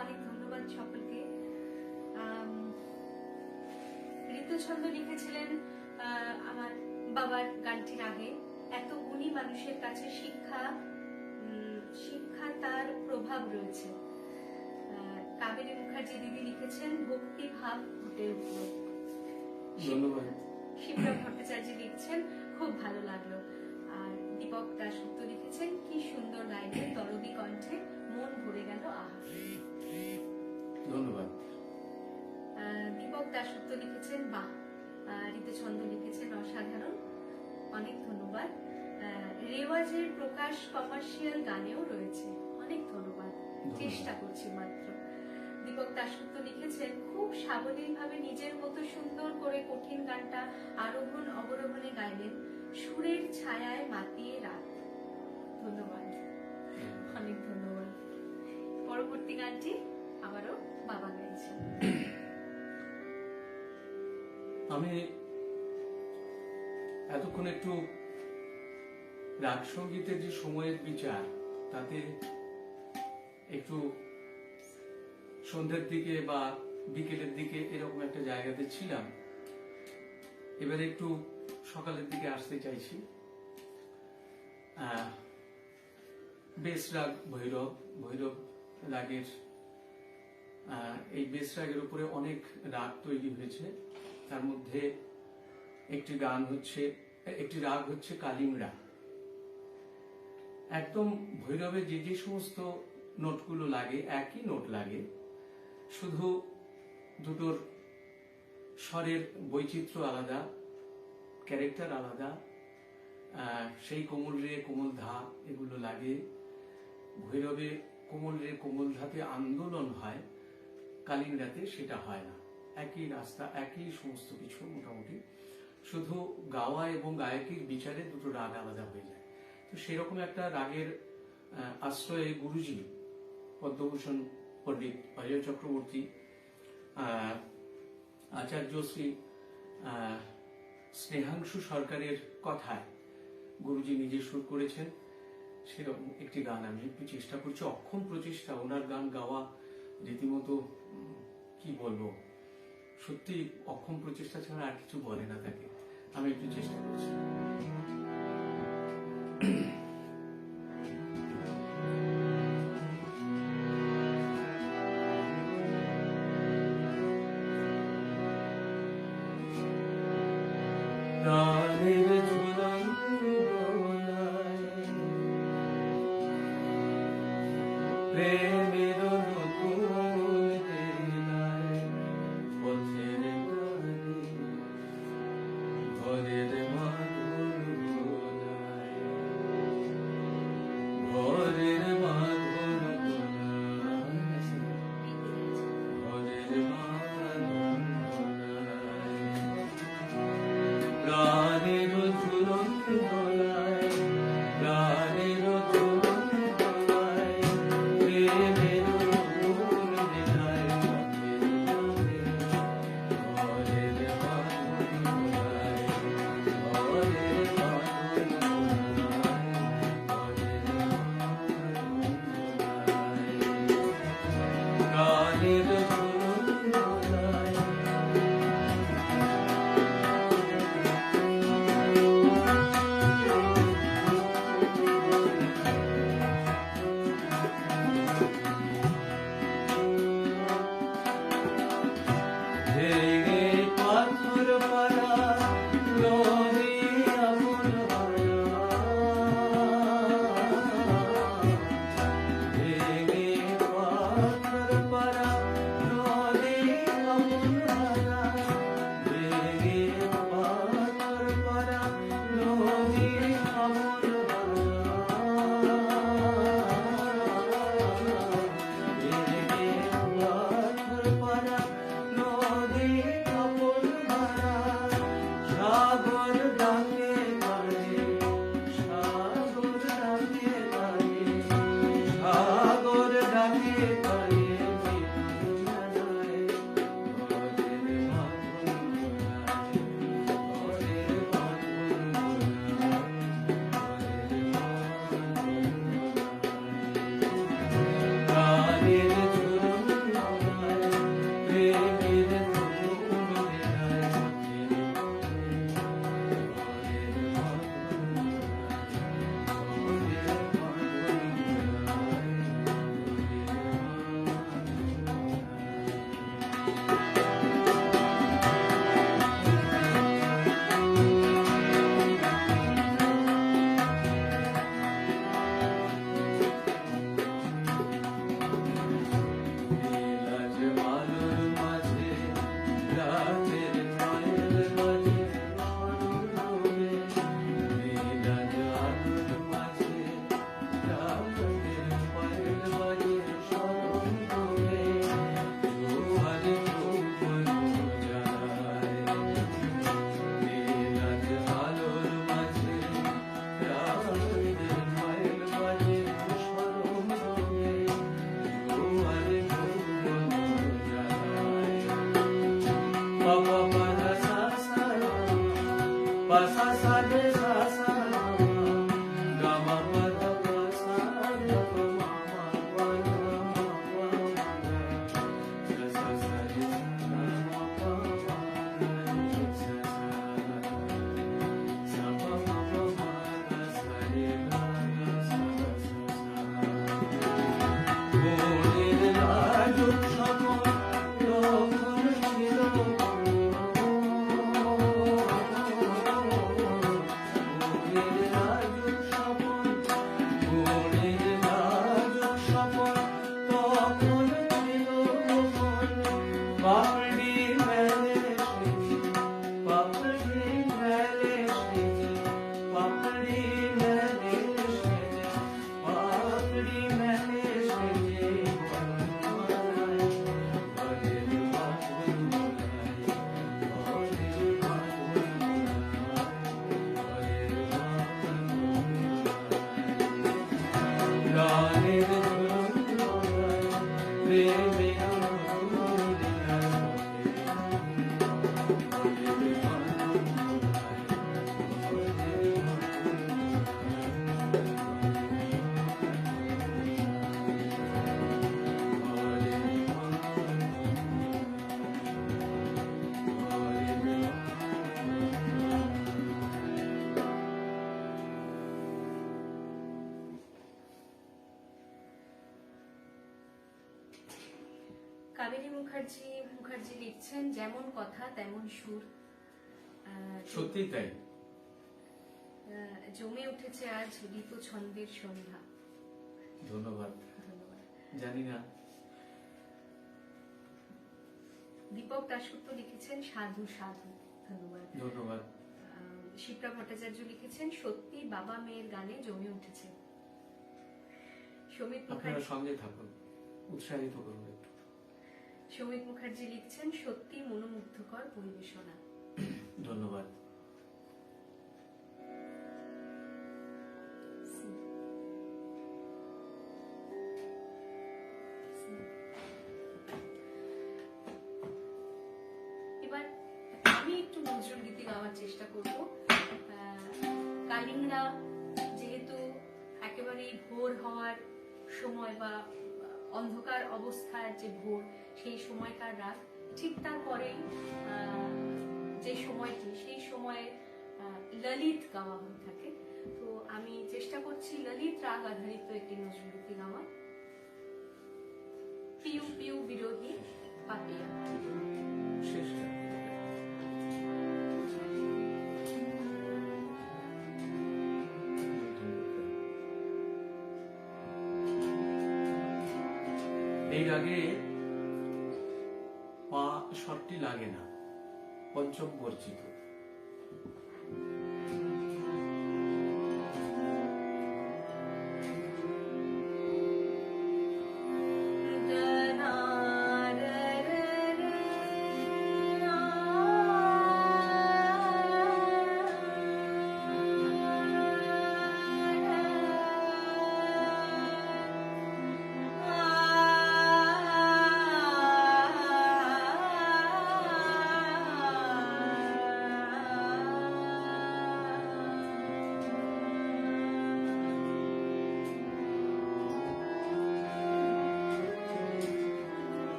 অনেক ধন্যবাদ সকলকে। ঋতুছন্দ লিখেছিলেন আমার বাবার গানটির আগে। এত গুণী মানুষের কাছে শিক্ষা তার প্রভাব রয়েছে। কাবেরী মুখার্জি দিদি লিখেছেন ভক্তি ভাব ফুটে উঠল। ধন্যবাদ। শিপ্রা ভট্টাচার্য লিখছেন খুব ভালো লাগলো। আর দীপক দাশগুপ্ত লিখেছেন কি সুন্দর গাইলেন, দরদি কণ্ঠে মন ভরে গেল আহা। ধন্যবাদ। দীপক দাশগুপ্ত লিখেছেন বাহ। ঋতুছন্দ লিখেছেন অসাধারণ। অনেক ধন্যবাদ। রেওয়াজের প্রকাশ কমার্শিয়াল গানেও রয়েছে, অনেক ধন্যবাদ। চেষ্টা করছি মাত্র। দীপক দাশগুপ্ত লিখেছেন, খুব সাবলীলভাবে নিজের মতো সুন্দর করে কঠিন গানটা আরোহণ অবরোহণে গাইলেন, সুরের ছায়ায় মাতিয়ে রাত। ধন্যবাদ, অনেক ধন্যবাদ। পরবর্তী গানটি আবারও বাবা গাইছেন। আমি এতক্ষণ একটু রাগ সঙ্গীতের যে সময়ের বিচার, তাতে একটু সন্ধ্যের দিকে বা বিকেলের দিকে এরকম একটা জায়গাতে ছিলাম। এবারে একটু সকালের দিকে আসতে চাইছি। বেশ রাগ ভৈরব, ভৈরব রাগের এই বেশ রাগের উপরে অনেক রাগ তৈরি হয়েছে। তার মধ্যে একটি রাগ হচ্ছে কালিম রাগ। একদম ভৈরবে যে যে সমস্ত নোটগুলো লাগে, একই নোট লাগে, শুধু দুটোর স্বরের বৈচিত্র্য আলাদা, ক্যারেক্টার আলাদা। সেই কোমল রে কোমল ধা এগুলো লাগে। ভৈরবে কোমল রে কোমল ধাতে আন্দোলন হয়, কালিঙ্গাতে সেটা হয় না। একই রাস্তা, একই সমস্ত কিছু মোটামুটি, শুধু গাওয়া এবং গায়কের বিচারে দুটো রাগ আলাদা হয়ে যায়। তো সেরকম একটা রাগের আশ্রয়ে গুরুজি পদ্মভূষণ পণ্ডিত অজয় চক্রবর্তী, আচার্য শ্রী স্নেহাংশু সরকারের কথায় গুরুজি নিজে সুর করেছেন। সেরকম একটি গান আমি একটু চেষ্টা করছি, অক্ষম প্রচেষ্টা। ওনার গান গাওয়া রীতিমতো কি বলবো, সত্যি অক্ষম প্রচেষ্টা ছাড়া আর কিছু বলে না তাকে। আমি একটু চেষ্টা করছি। প্রেমের নতুন বেলায় পথের গানে ঘরের মাদুর গোলায়, ঘরের মাদুর গোলায়, ঘরের মাদুর গোলায়, sa sa re sa sa ga ma pa da pa sa ga pa ma ma pa da ma pa ga sa sa re sa ga ma pa ma ga sa sa sa pa ma pa ma ga sa re ga sa sa মনের রাজুক স্বপন তখন ছিল মনের রাজুক স্বপন মনের রাজুক স্বপন তখন ছিল পাপড়ি মেলে সেজে পাপড়ি মেলে সেজে পাপড়ি মেলে সেজে পাপড়ি মেলে সেজে গানের প্রেমের কাবেরী মুখার্জি লিখছেন যেমন কথা তেমন সুর। সত্যি তাই। জমে উঠেছে আজ গীত ছন্দের সন্ধ্যা। ধন্যবাদ। ধন্যবাদ। জানি না। দীপক দাশগুপ্ত লিখেছেন সাধু সাধু। ধন্যবাদ। ধন্যবাদ। শিপ্রা ভট্টাচার্য লিখেছেন সত্যি বাবা মেয়ের গানে জমে উঠেছে। সমিত আপনারা মুখার্জি সঙ্গে থাকুন, উৎসাহিত করুন একটু। সমিত মুখার্জি লিখছেন সত্যি মনোমুগ্ধকর পরিবেশনা। ধন্যবাদ। এবার আমি একটু নজরুল গীতি গাওয়ার চেষ্টা করব। কালিংরা যেহেতু একেবারেই ভোর হওয়ার সময় বা অন্ধকার অবস্থার যে ভোর, সেই সময়কার রাত, ঠিক তারপরেই যে সময়টি, সেই সময়ে ললিত গাওয়া হয়ে থাকে। তো আমি চেষ্টা করছি ললিত রাগ আধারিত একটি নজরুল গীতি গাওয়া। পিউ পিউ বিরোহী পাপিয়া। শেষ। এই রাগে পা শটটি লাগে না, পঞ্চম বর্জিত।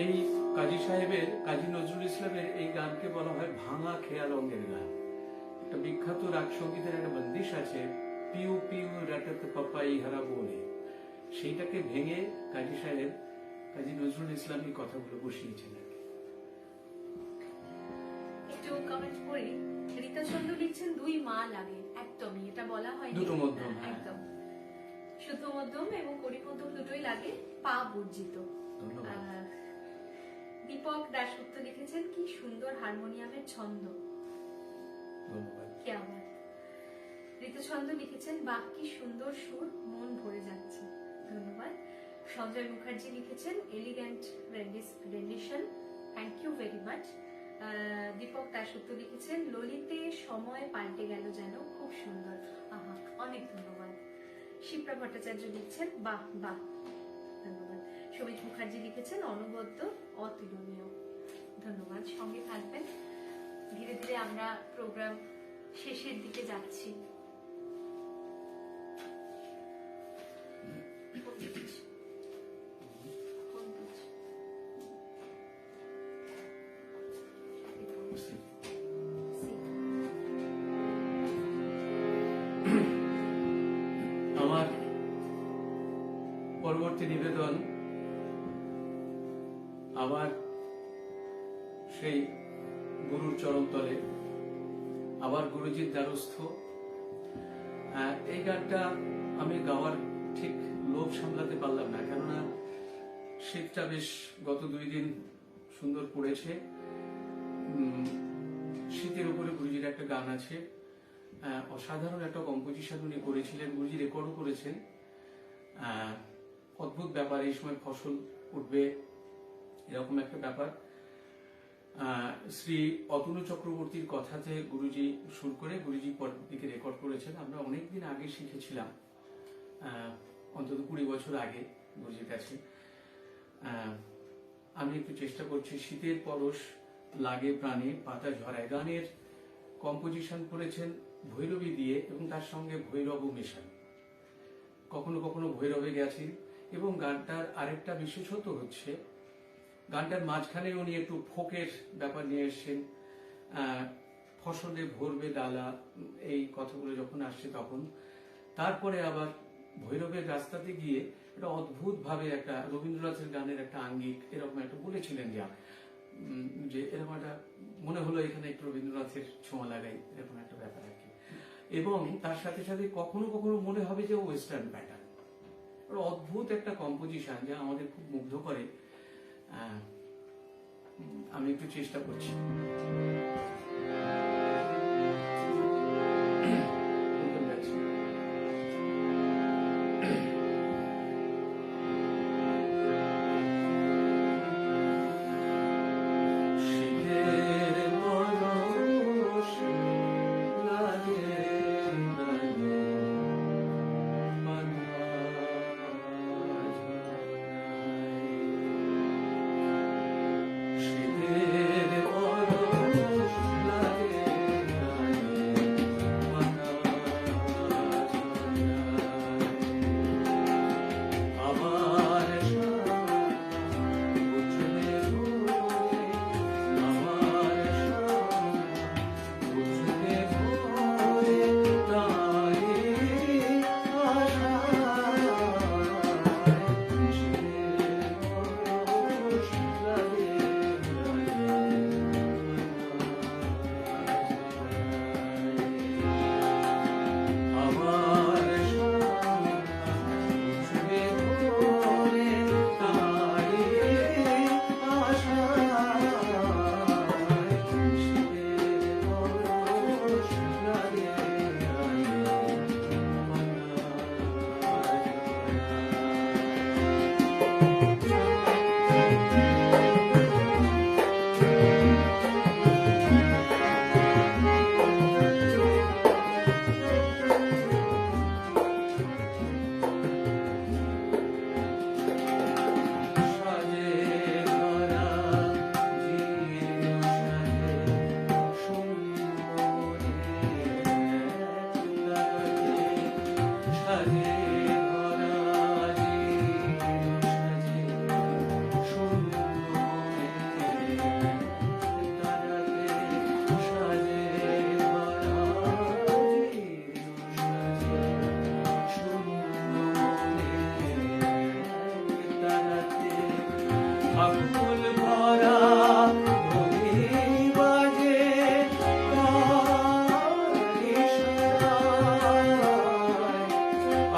এই কাজী সাহেবের, কাজী নজরুল ইসলামের এই গানকে বলা হয় ভাঙা খেয়া রঙের গান। একটা বিখ্যাত রাগ সঙ্গীতের একটা বন্দিশ আছে, পিউ পিউ রাটাত পাপাই হারা বলে, সেইটাকে ভেঙে কাজী সাহেব, কাজী নজরুল ইসলাম এই কথাগুলো বসিয়েছেন আর কি। একটু কমেন্ট করি, রীতা চন্দ্র লিখছেন দুই মা লাগে, একদমই এটা বলা হয় দুটো মধ্যম, হ্যাঁ। একদম শুদ্ধ মধ্যম এবং করিমধ্যম দুটোই লাগে, পা বর্জিত। ধন্যবাদ। দীপক দাশগুপ্ত লিখেছেন কি সুন্দর হারমোনিয়ামের ছন্দ, ধন্যবাদ। কি আবার। ঋতুছন্দ লিখেছেন বাহ কি সুন্দর সুর, মন ভরে যাচ্ছে, ধন্যবাদ। সঞ্জয় মুখার্জি লিখেছেন elegant rendition, thank you very much. Deepak Dasgupta লিখেছেন ললিতে সময় পাল্টে গেল যেন, খুব সুন্দর, আহা, অনেক ধন্যবাদ। শিপ্রা ভট্টাচার্য লিখছেন বাহ বাহ, ধন্যবাদ। সমিত মুখার্জি লিখেছেন অনবদ্য, অতুলনীয়, ধন্যবাদ। সঙ্গে থাকবেন, ধীরে ধীরে আমরা প্রোগ্রাম শেষের দিকে যাচ্ছি। আমার পরবর্তী নিবেদন আবার সেই গুরুর চরণতলে, আবার গুরুজির দ্বারস্থ। এই গানটা আমি গাওয়ার ঠিক লোভ সামলাতে পারলাম না, কেননা শীতটা বেশ গত 2 দিন সুন্দর পড়েছে। শীতের উপরে গুরুজির একটা গান আছে, অসাধারণ একটা কম্পোজিশন উনি করেছিলেন, গুরুজি রেকর্ডও করেছেন। অদ্ভুত ব্যাপার, এই সময় ফসল উঠবে এরকম একটা ব্যাপার। শ্রী অতনু চক্রবর্তীর কথাতে গুরুজি সুর করে গুরুজি পরের দিকে রেকর্ড করেছেন। আমরা অনেকদিন আগে শিখেছিলাম, অন্তত 20 বছর আগে গুরুজির কাছে। আমি একটু চেষ্টা করছি। শীতের পরশ লাগে প্রাণে, পাতা ঝরায় গানের কম্পোজিশন করেছেন ভৈরবী দিয়ে এবং তার সঙ্গে ভৈরবও মেশান, কখনো কখনো ভৈরবে গেছে। এবং গানটার আরেকটা বিশেষত্ব হচ্ছে গানটার মাঝখানে উনি একটু ফোকের ব্যাপার নিয়ে এসছেন। ফসলে ভরবে ডালা, এই কথাগুলো যখন আসছে তখন। তারপরে আবার ভৈরবের রাস্তাতে গিয়ে একটা অদ্ভুত ভাবে একটা রবীন্দ্রনাথের গানের একটা আঙ্গিক এরকম একটা বলেছিলেন, যে এরকম একটা মনে হলো এখানে একটু রবীন্দ্রনাথের ছোঁয়া লাগাই, এরকম একটা ব্যাপার আর কি। এবং তার সাথে সাথে কখনো কখনো মনে হবে যে ওয়েস্টার্ন প্যাটার্ন, অদ্ভুত একটা কম্পোজিশন যা আমাদের খুব মুগ্ধ করে। আমি একটু চেষ্টা করছি।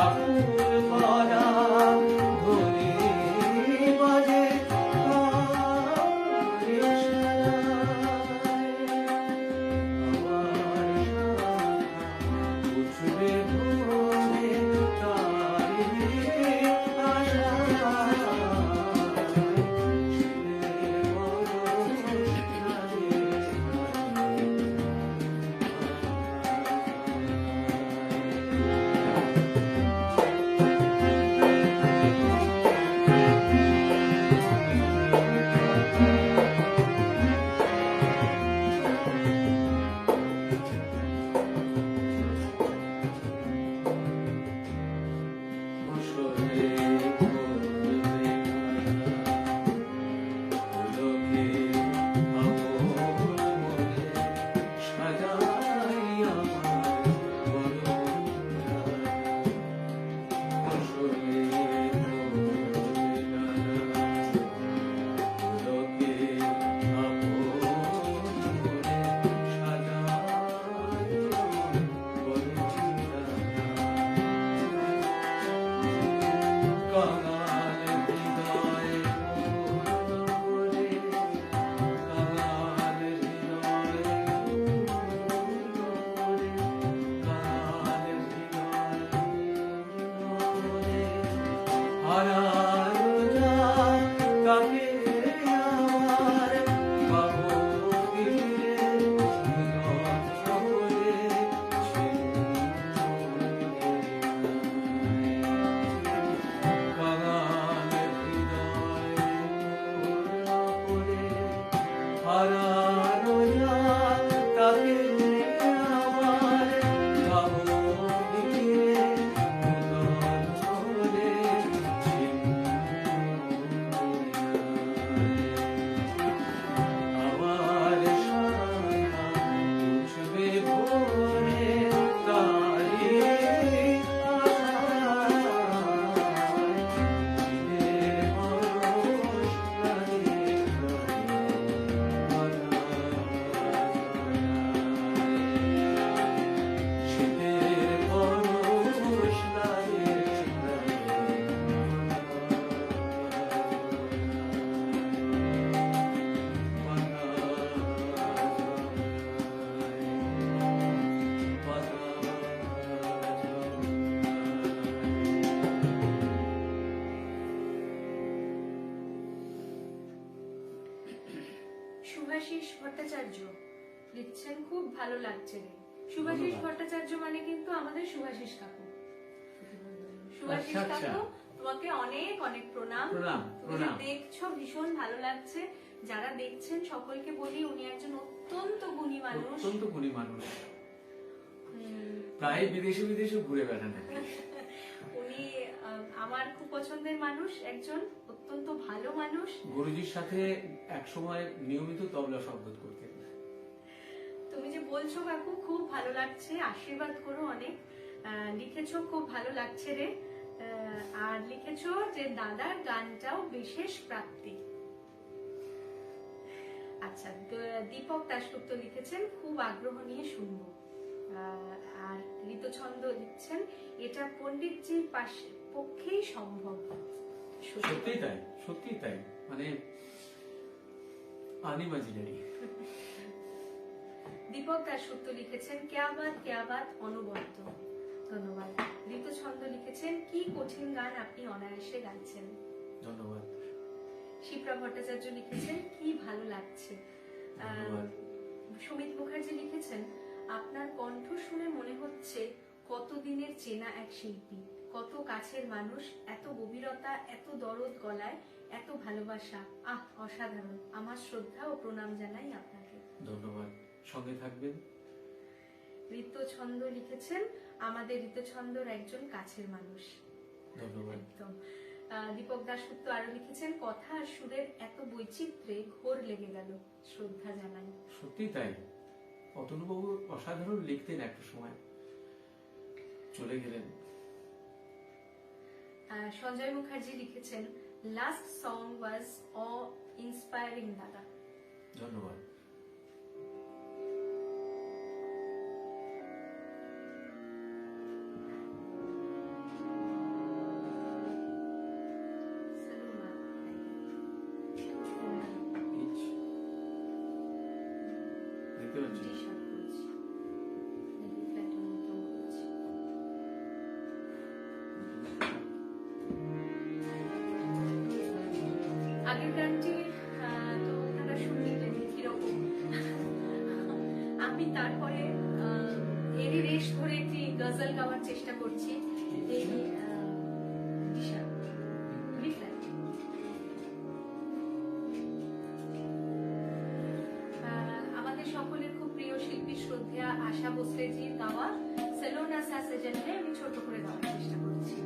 আকুল পাড়া ধনী বাজে শুভাশিস ভট্টাচার্য লিখছেন, খুব ভালো লাগছে রে। শুভাশিস ভট্টাচার্য মানে কিন্তু আমাদের শুভাশিস কাকু। শুভাশিস আচ্ছা, আচ্ছা। কাকু, তোমাকে অনেক অনেক প্রণাম। প্রণাম, তুমি যে প্রণাম। দেখছো ভীষণ ভালো লাগছে। যারা দেখছেন সকলকে বলি উনি একজন অত্যন্ত গুণী মানুষ। অত্যন্ত গুণী মানুষ, প্রায় বিদেশে বিদেশে ঘুরে বেড়ান। উনি আমার খুব পছন্দের মানুষ, একজন অত্যন্ত ভালো মানুষ। গুরুজির সাথে একসময় নিয়মিত তবলা শব্দ করতেন। তুমি যে বলছো কাকু খুব ভালো লাগছে, আশীর্বাদ করো অনেক। লিখেছো খুব ভালো লাগছে রে। আর লিখেছো যে দাদার গানটাও বিশেষ প্রাপ্তি। আচ্ছা, দীপক দাশগুপ্ত লিখেছেন খুব আগ্রহ নিয়ে শুনবো। আর ঋতুছন্দ লিখছেন এটা পণ্ডিতজির পক্ষেই সম্ভব। সত্যি তাই, সত্যি তাই, মানে আনইমাজিনারি। দীপক দাশগুপ্ত লিখেছেন কেয়া বাত অনবদ্য। ধন্যবাদ। ঋতুছন্দ লিখেছেন কি কঠিন গান আপনি অনায়াসে গাইছেন। ধন্যবাদ। শিপ্রা ভট্টাচার্য লিখেছেন কি ভালো লাগছে। ধন্যবাদ। সুমিত মুখার্জি লিখেছেন আপনার কণ্ঠ শুনে মনে হচ্ছে কতদিনের চেনা এক শিল্পী, কত কাছের মানুষ, এত গভীরতা, এত দরদ গলায়, এত ভালোবাসা। অসাধারণ। আমার শ্রদ্ধা ও প্রণাম জানাই আপনাকে। ধন্যবাদ। সঙ্গে থাকবেন। ঋতুছন্দ লিখেছেন আমাদের ঋতুছন্দর একজন কাছের মানুষ। ধন্যবাদ। একদম। দীপক দাশগুপ্ত আরো লিখেছেন কথা আর সুরের এত বৈচিত্র্যে ঘোর লেগে গেল, শ্রদ্ধা জানাই। সত্যি তাই, অতনুবাবু অসাধারণ লিখতেন, একটা সময় চলে গেলেন। সঞ্জয় মুখার্জি লিখেছেন last song was O inspiring দাদা। ধন্যবাদ। আগের গানটি তো আপনারা শুনলেন কিরকম। আমি তারপরে এরই রেশ ধরে একটি গজল গাওয়ার চেষ্টা করছি। এই দিশা লিখলেন আমাদের সকলের খুব প্রিয় শিল্পী শ্রদ্ধেয়া আশা ভোসলেজির গাওয়া সেলোনা সা সজন হে, আমি ছোট করে গাওয়ার চেষ্টা করছি।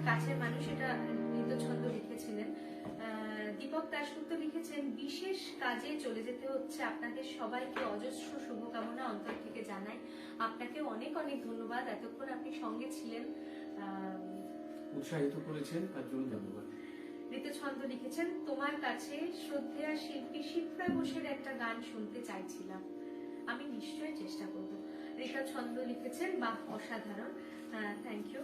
কাছের মানুষ এটা ছন্দ লিখেছিলেন। দীপক দাশগুপ্ত লিখেছেন, বিশেষ কাজে চলে যেতে হচ্ছে, আপনাদের সবাইকে অজস্র শুভকামনা অন্তর থেকে জানাই। আপনাকে অনেক অনেক ধন্যবাদ, এতক্ষণ আপনি সঙ্গে ছিলেন, উৎসাহিত করেছেন, তার জন্য ধন্যবাদ। ছন্দ লিখেছেন, তোমার কাছে শ্রদ্ধেয়া শিল্পী শিপ্রা ঘোষের একটা গান শুনতে চাইছিলাম, আমি নিশ্চয়ই চেষ্টা করব। রিতা ছন্দ লিখেছেন, বাহ অসাধারণ, থ্যাংক ইউ।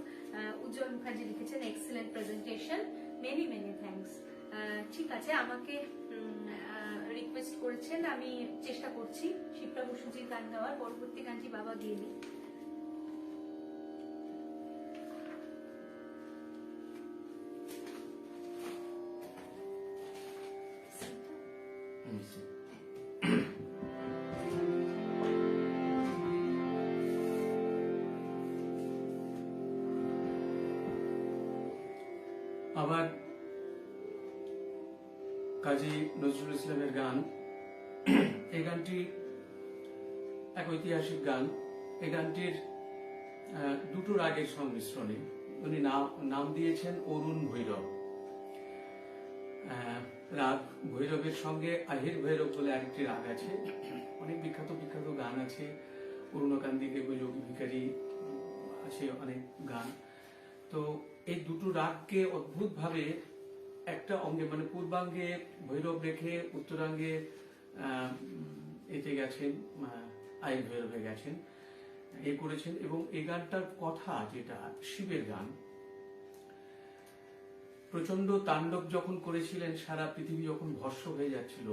উজ্জ্বল মুখার্জি লিখেছেন, excellent presentation, many many thanks. ঠিক আছে, আমাকে রিকোয়েস্ট করেছেন, আমি চেষ্টা করছি শিপ্রা বসুজির গান গাওয়ার। পরবর্তী গানটি বাবা গিয়ে দিন। আবার কাজী নজরুল ইসলামের গান। এই গানটি এক ঐতিহাসিক গান। এই গানটির দুটো রাগের সংমিশ্রণে উনি নাম দিয়েছেন অরুণ ভৈরব। রাগ ভৈরবের সঙ্গে আহির ভৈরব বলে আরেকটি রাগ আছে। অনেক বিখ্যাত বিখ্যাত গান আছে, অরুণকান্তি দেবযোগী ভিখারি আছে, অনেক গান। তো এই দুটো রাগকে অদ্ভুতভাবে একটা অঙ্গে মানে পূর্বাঙ্গে ভৈরব রেখে উত্তরাঙ্গে এতে গেছেন, আইন ভৈরবে গেছেন, এ করেছেন। এবং এই গানটার কথা যেটা শিবের গান, প্রচন্ড তাণ্ডব যখন করেছিলেন, সারা পৃথিবী যখন ভস্ম হয়ে যাচ্ছিল,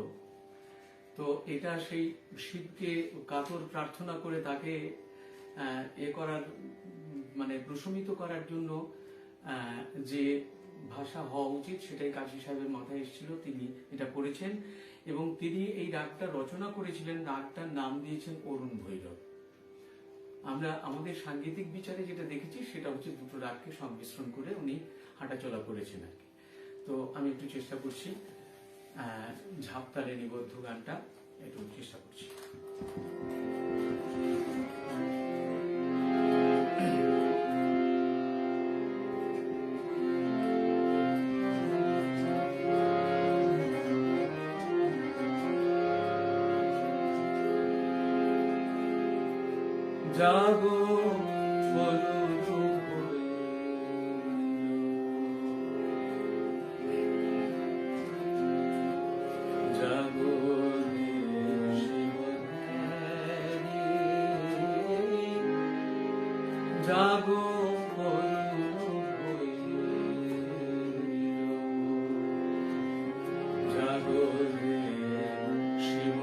তো এটা সেই শিবকে কাতর প্রার্থনা করে তাকে এ করার মানে প্রশমিত করার জন্য যে ভাষা হওয়া উচিত সেটাই কাজী সাহেবের মাথায় এসেছিল, তিনি এটা করেছেন। এবং তিনি এই রাগটা রচনা করেছিলেন, রাগটার নাম দিয়েছেন অরুণ ভৈরব। আমরা আমাদের সাংগীতিক বিচারে যেটা দেখেছি সেটা হচ্ছে দুটো রাগকে সংমিশ্রণ করে উনি হাঁটাচলা করেছেন আর কি। তো আমি একটু চেষ্টা করছি ঝাপতালে নিবদ্ধ গানটা একটু চেষ্টা করছি। জাগো বলো জাগো জাগো জাগো শিব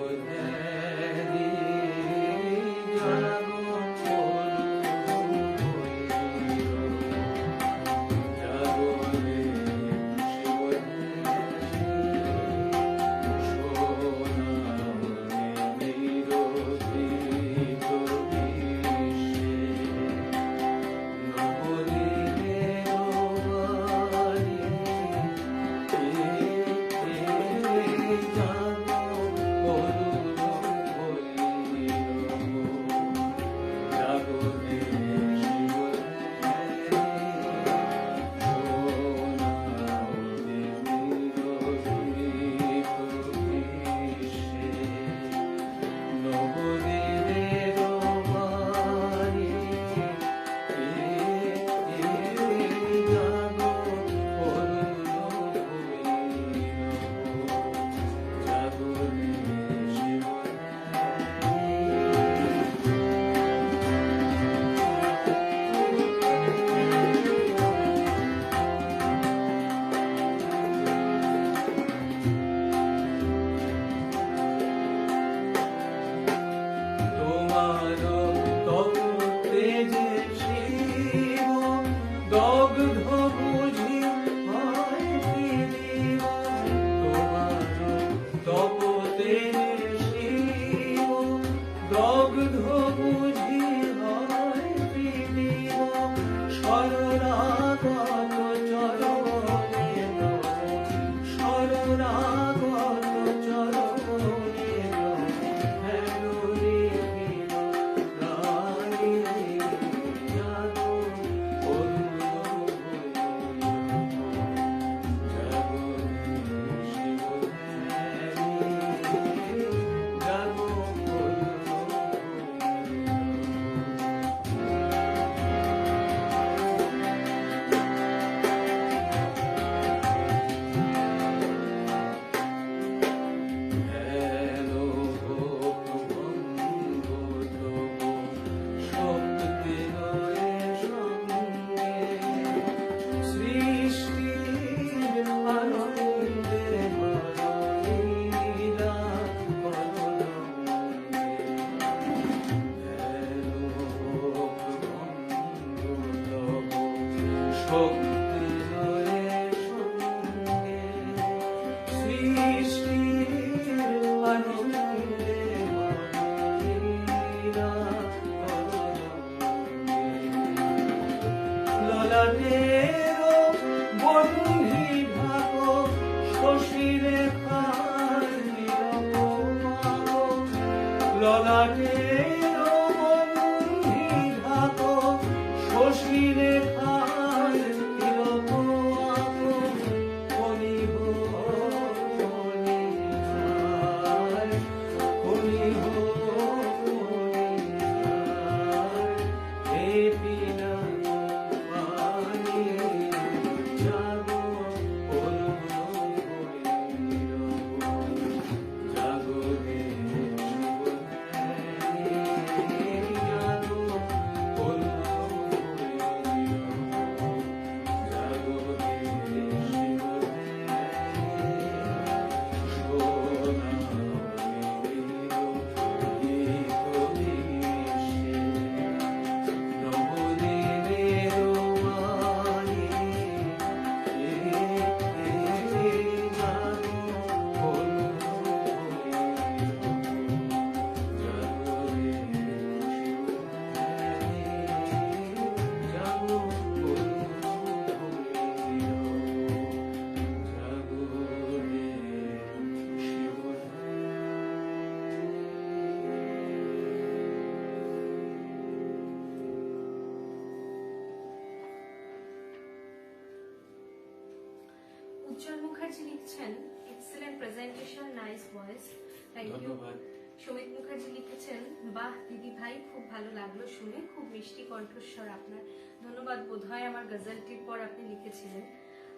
লিখছেন excellent presentation, nice voice, thank you. ধন্যবাদ। সমিত মুখার্জি লিখেছেন বাহ দিদি ভাই, খুব ভালো লাগলো শুনে, খুব মিষ্টি কণ্ঠস্বর আপনার। ধন্যবাদ, বোধহয় আমার গজলটির পর আপনি লিখেছিলেন।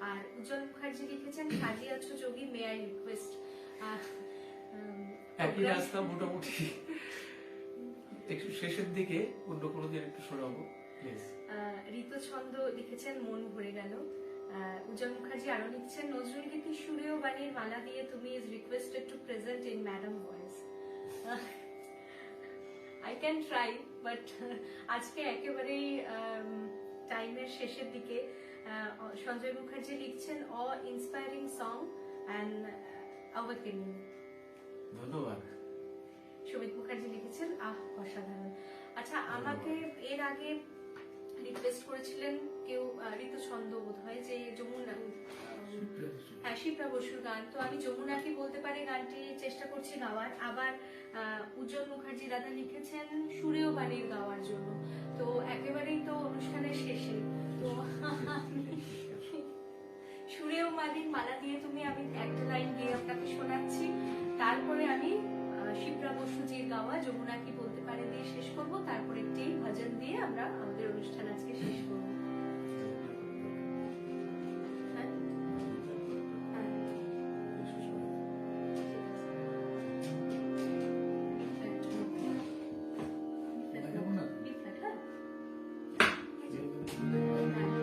আর উজ্জ্বল মুখার্জি লিখেছেন সাজি আছো যোগী, মে আই রিকোয়েস্ট। একই রাস্তা মোটামুটি, একটু শেষের দিকে অন্য কোনো দিন একটু শোনাবো প্লিজ। ঋতুছন্দ লিখেছেন মন ভরে গেল। উজ্জ্বল মুখার্জি আরো লিখছেন নজরুল গীতি সুরে ও বাণীর মালা দিয়ে তুমি is requested to present in madam voice. I can try, but আজকে একেবারেই টাইমের শেষের দিকে। সঞ্জয় মুখার্জি লিখছেন অ ইন্সপায়ারিং সং অ্যান্ড অ্যাওয়েকেনিং। ধন্যবাদ। সমিত মুখার্জি লিখেছেন আহ অসাধারণ। আচ্ছা, আমাকে এর আগে রিকোয়েস্ট করেছিলেন কেউ, ঋতুছন্দ বোধ হয়, যে যমুনা, হ্যাঁ শিপ্রা বসুর গান, তো আমি যমুনাকে বলতে পারি গানটি চেষ্টা করছি গাওয়ার। আবার উজ্জ্বল মুখার্জি দাদা লিখেছেন সুরেও বাণীর গাওয়ার জন্য। তো একেবারেই তো অনুষ্ঠানের শেষে, তো সুরেও বাণীর মালা দিয়ে তুমি আমি একটা লাইন গিয়ে আপনাকে শোনাচ্ছি, তারপরে আমি শিপ্রা বসুজির গাওয়া যমুনা কি বলতে পারে দিয়ে শেষ করব, তারপরে একটি ভজন দিয়ে আমরা আমাদের অনুষ্ঠান আজকে শেষ করব। হ্যাঁ? হ্যাঁ। বিপ্লব, হ্যাঁ?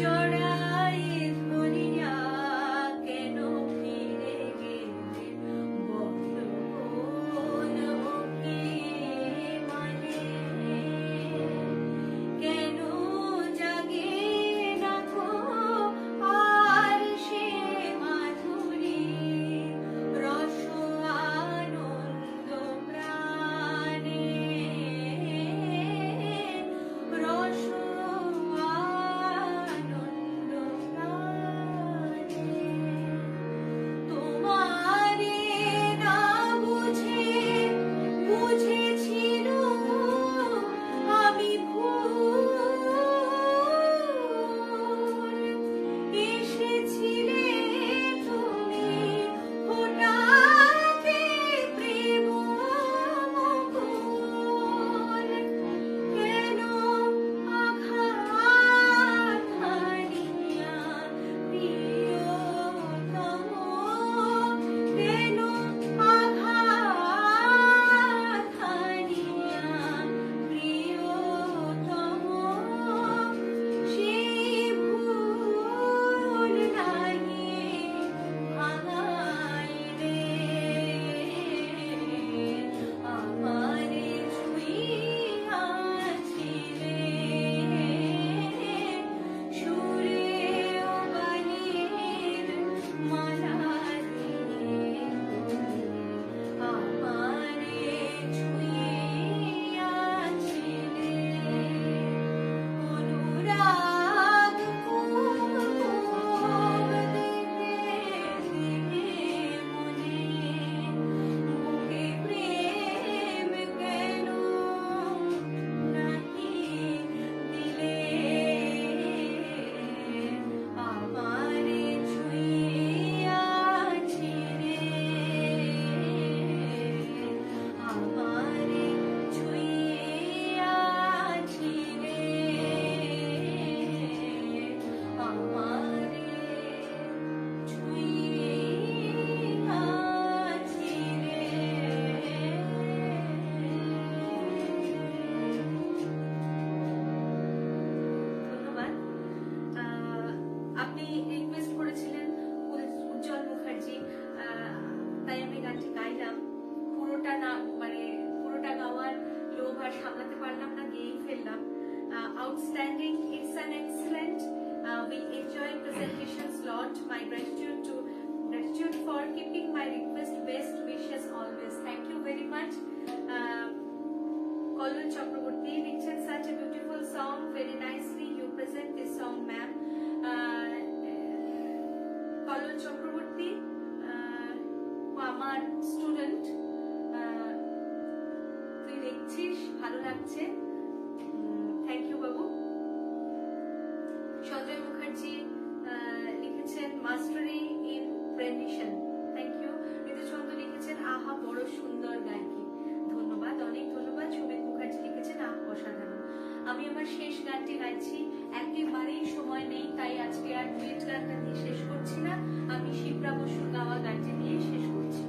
জড়ায়ে ধরিয়া কেন ফিরে গেলে বলো কোন অভিমানে? কেন জাগে না গো আর সে মাধুরী রস আনন্দ প্রাণে? রস আনন্দ প্রাণে তোমারে না বুঝেছিল আমি ভুল। এসেছিলে তুমি ফোটাতে প্রেম মুকুল। কেন আঘাত হানিয়া প্রিয়তম? কেন আঘাত হানিয়া প্রিয়তম? সেই ভুল নাহি ভাঙাইলে আমারে ছুঁইয়াছিলে সুরে ও বাণীর মালা দিয়ে। আমারে ছুঁইয়াছিলে অনুরাগ কুমকুম দিনে দিনে মনে। বুকে প্রেম কেন নাহি দিলে? আমারে ছুঁইয়াছিলে আমারে ছুঁইয়াছিলে আমারে ধন্যবাদ। আপনি রিকোয়েস্ট করেছিলেন উজ্জ্বল মুখার্জি, তাই আমি গানটি গাইলাম। পুরোটা না পুরোটা গাওয়ার লোভ আর সামলাতে পারলাম না, গেয়েই ফেললাম। Outstanding, it's an excellent, we enjoy presentations lot. My gratitude for keeping my request, best wishes always. Thank you very much. Kolol Chakraborty লিখছেন such a beautiful song, very nicely you present this song ma'am. কলল চক্রবর্তী ও আমার student, তুই দেখছিস, ভালো লাগছে, thank you বাবু। সঞ্জয় মুখার্জি লিখেছেন মাস্টারি in প্রেন্ডিশন, thank you. ঋতুচন্দ্র লিখেছেন আহা বড় সুন্দর গায়িকা, ধন্যবাদ, অনেক ধন্যবাদ। সুমিত মুখার্জি লিখেছেন অসাধারণ। আমি আমার শেষ গানটি গাইছি, একেবারেই সময় নেই, তাই আজকে আর ডুয়েট গানটা দিয়ে শেষ করছি না, আমি শিপ্রা বসুর গাওয়া গানটি নিয়ে শেষ করছি।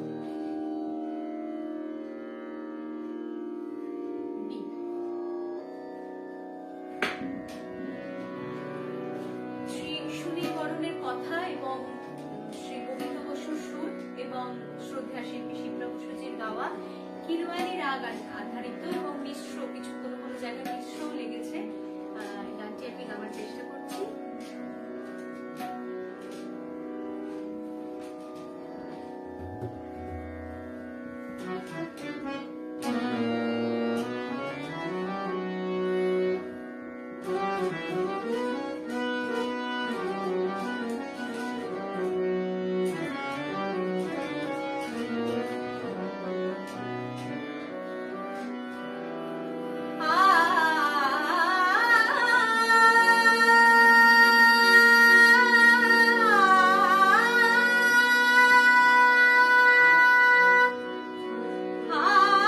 শ্রী সুনীবরণের কথা এবং শ্রী গোবিন্দ বসুর সুর এবং শ্রদ্ধা শিল্পী শিপ্রা বসুজির গাওয়া কিরওয়ানি রাগ আধারিত এবং মিশ্র, কিছু কোনো কোনো জায়গায় মিশ্রও লেগেছে। গানটি আমি গাওয়ার চেষ্টা করছি। Ah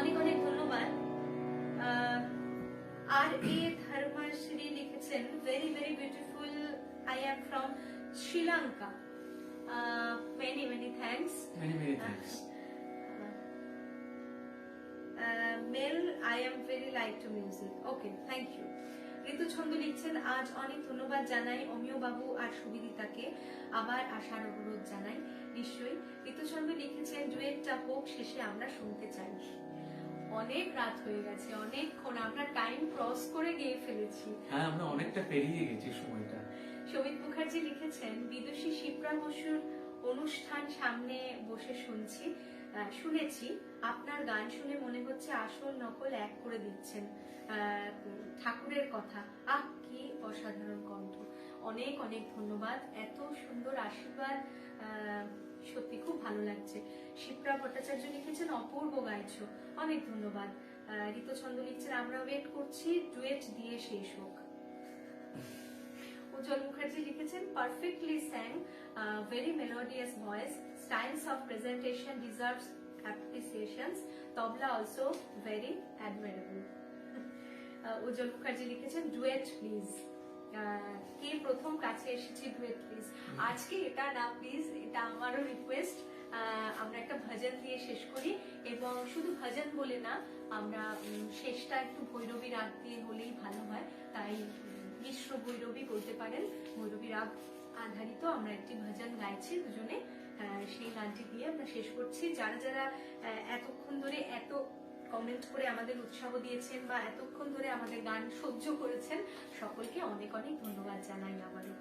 অনেক অনেক ধন্যবাদ। আর এ ধর্মশ্রী লিখেছেন very very beautiful, I am from Sri Lanka, many many thanks. Many thanks. মেল, I am very like to music, okay thank you. Ritu Chhanda লিখছেন আজ অনেক ধন্যবাদ জানাই অমিয় বাবু আর সুবিদিতাকে, আবার আসার অনুরোধ জানাই। নিশ্চয়ই। ঋতু ছন্দ লিখেছেন ডুয়েটটা হোক, শেষে আমরা শুনতে চাই। অনেক রাত হয়ে গেছে, অনেকক্ষণ আমরা টাইম ক্রস করে গিয়ে ফেলেছি। হ্যাঁ, আমরা অনেকটা পেরিয়ে গেছি সময়টা। সৌমিত মুখার্জি লিখেছেন বিদুষী শিপ্রা বসুর অনুষ্ঠান সামনে বসে শুনেছি আপনার গান শুনে মনে হচ্ছে আসল নকল এক করে দিচ্ছেন। ঠাকুরের কথা, আহ কি অসাধারণ কণ্ঠ। অনেক অনেক ধন্যবাদ, এত সুন্দর আশীর্বাদ, সত্যি খুব ভালো লাগছে। শিপ্রা ভট্টাচার্য লিখেছেন অপূর্ব গাইছো, অনেক ধন্যবাদ। ঋতুছন্দ লিখছেন আমরা ওয়েট করছি, ডুয়েট দিয়ে শেষ হোক। উজ্জ্বল মুখার্জি লিখেছেন perfectly sang, very melodious voice, styles of presentation deserves appreciations, tabla also very admirable. Ujjwal Mukherjee লিখেছেন ডুয়েট প্লিজ, কে প্রথম কাছে এসেছি ডুয়েট প্লিজ। আজকে এটা না প্লিজ, এটা আমারও রিকোয়েস্ট, আমরা একটা ভজন দিয়ে শেষ করি, এবং শুধু ভজন বলে না, আমরা শেষটা একটু ভৈরবী রাগ দিয়ে হলেই ভালো হয়, তাই মিশ্র ভৈরবী বলতে পারেন, ভৈরবী রাগ আধারিত আমরা একটি ভজন গাইছি দুজনে, সেই গানটি দিয়ে আমরা শেষ করছি। যারা যারা এতক্ষণ ধরে এত কমেন্ট করে আমাদের উৎসাহ দিয়েছেন বা এতক্ষণ ধরে আমাদের গান সহ্য করেছেন, সকলকে অনেক অনেক ধন্যবাদ জানাই আবারও।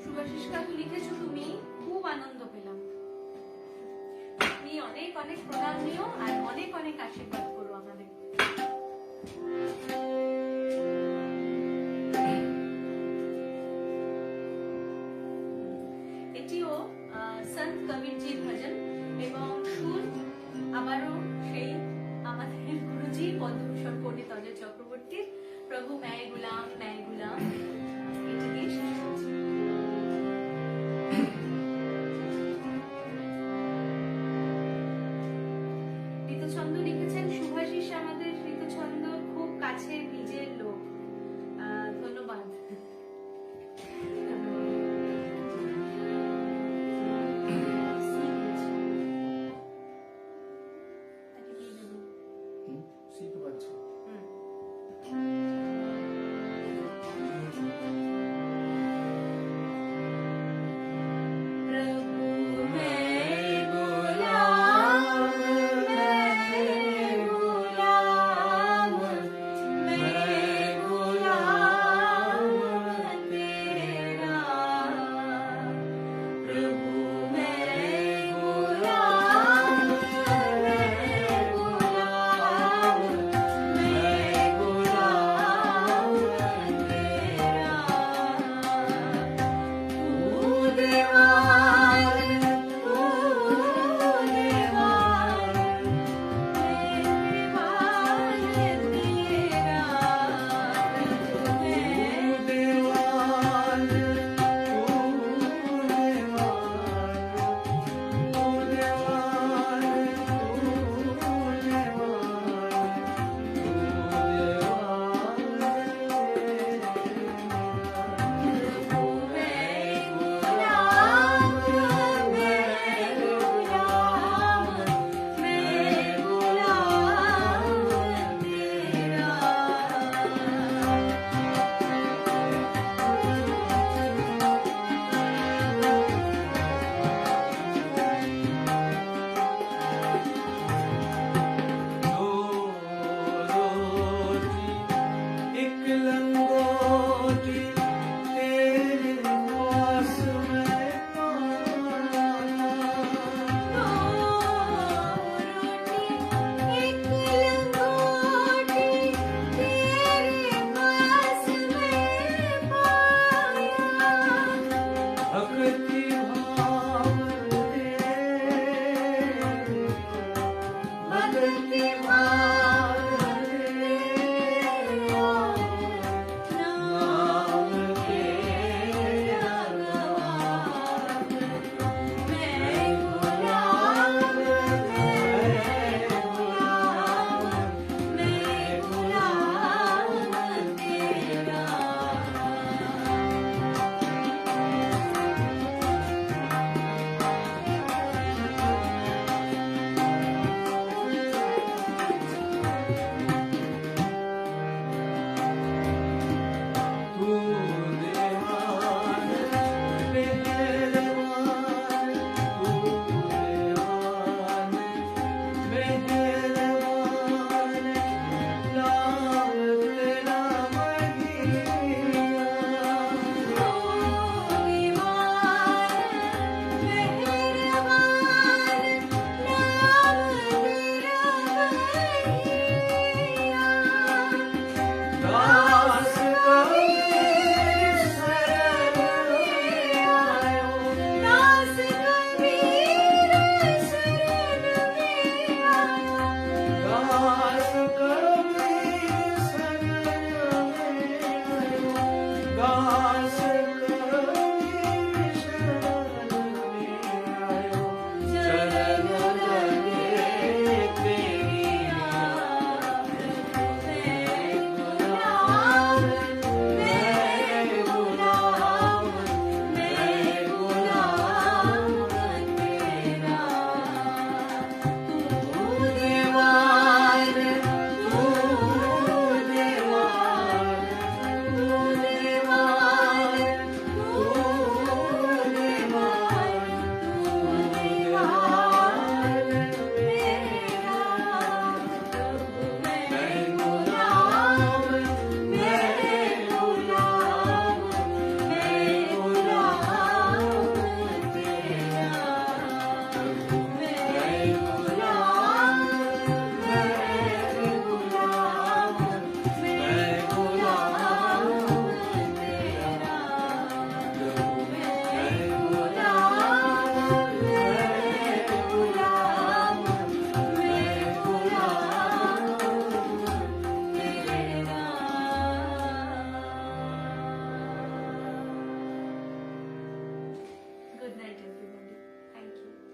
শুভাশিস কাকু লিখেছো তুমি, খুব আনন্দ পেলাম। তুমি অনেক অনেক প্রণাম নিও আর অনেক অনেক আশীর্বাদ করো আমাদের। এটিও সন্ত কবিরজির ভজন, এবং সুর আবারও সেই আমাদের গুরুজি পদ্মভূষণ পণ্ডিত অজয় চক্রবর্তীর, প্রভু मैं गुलाम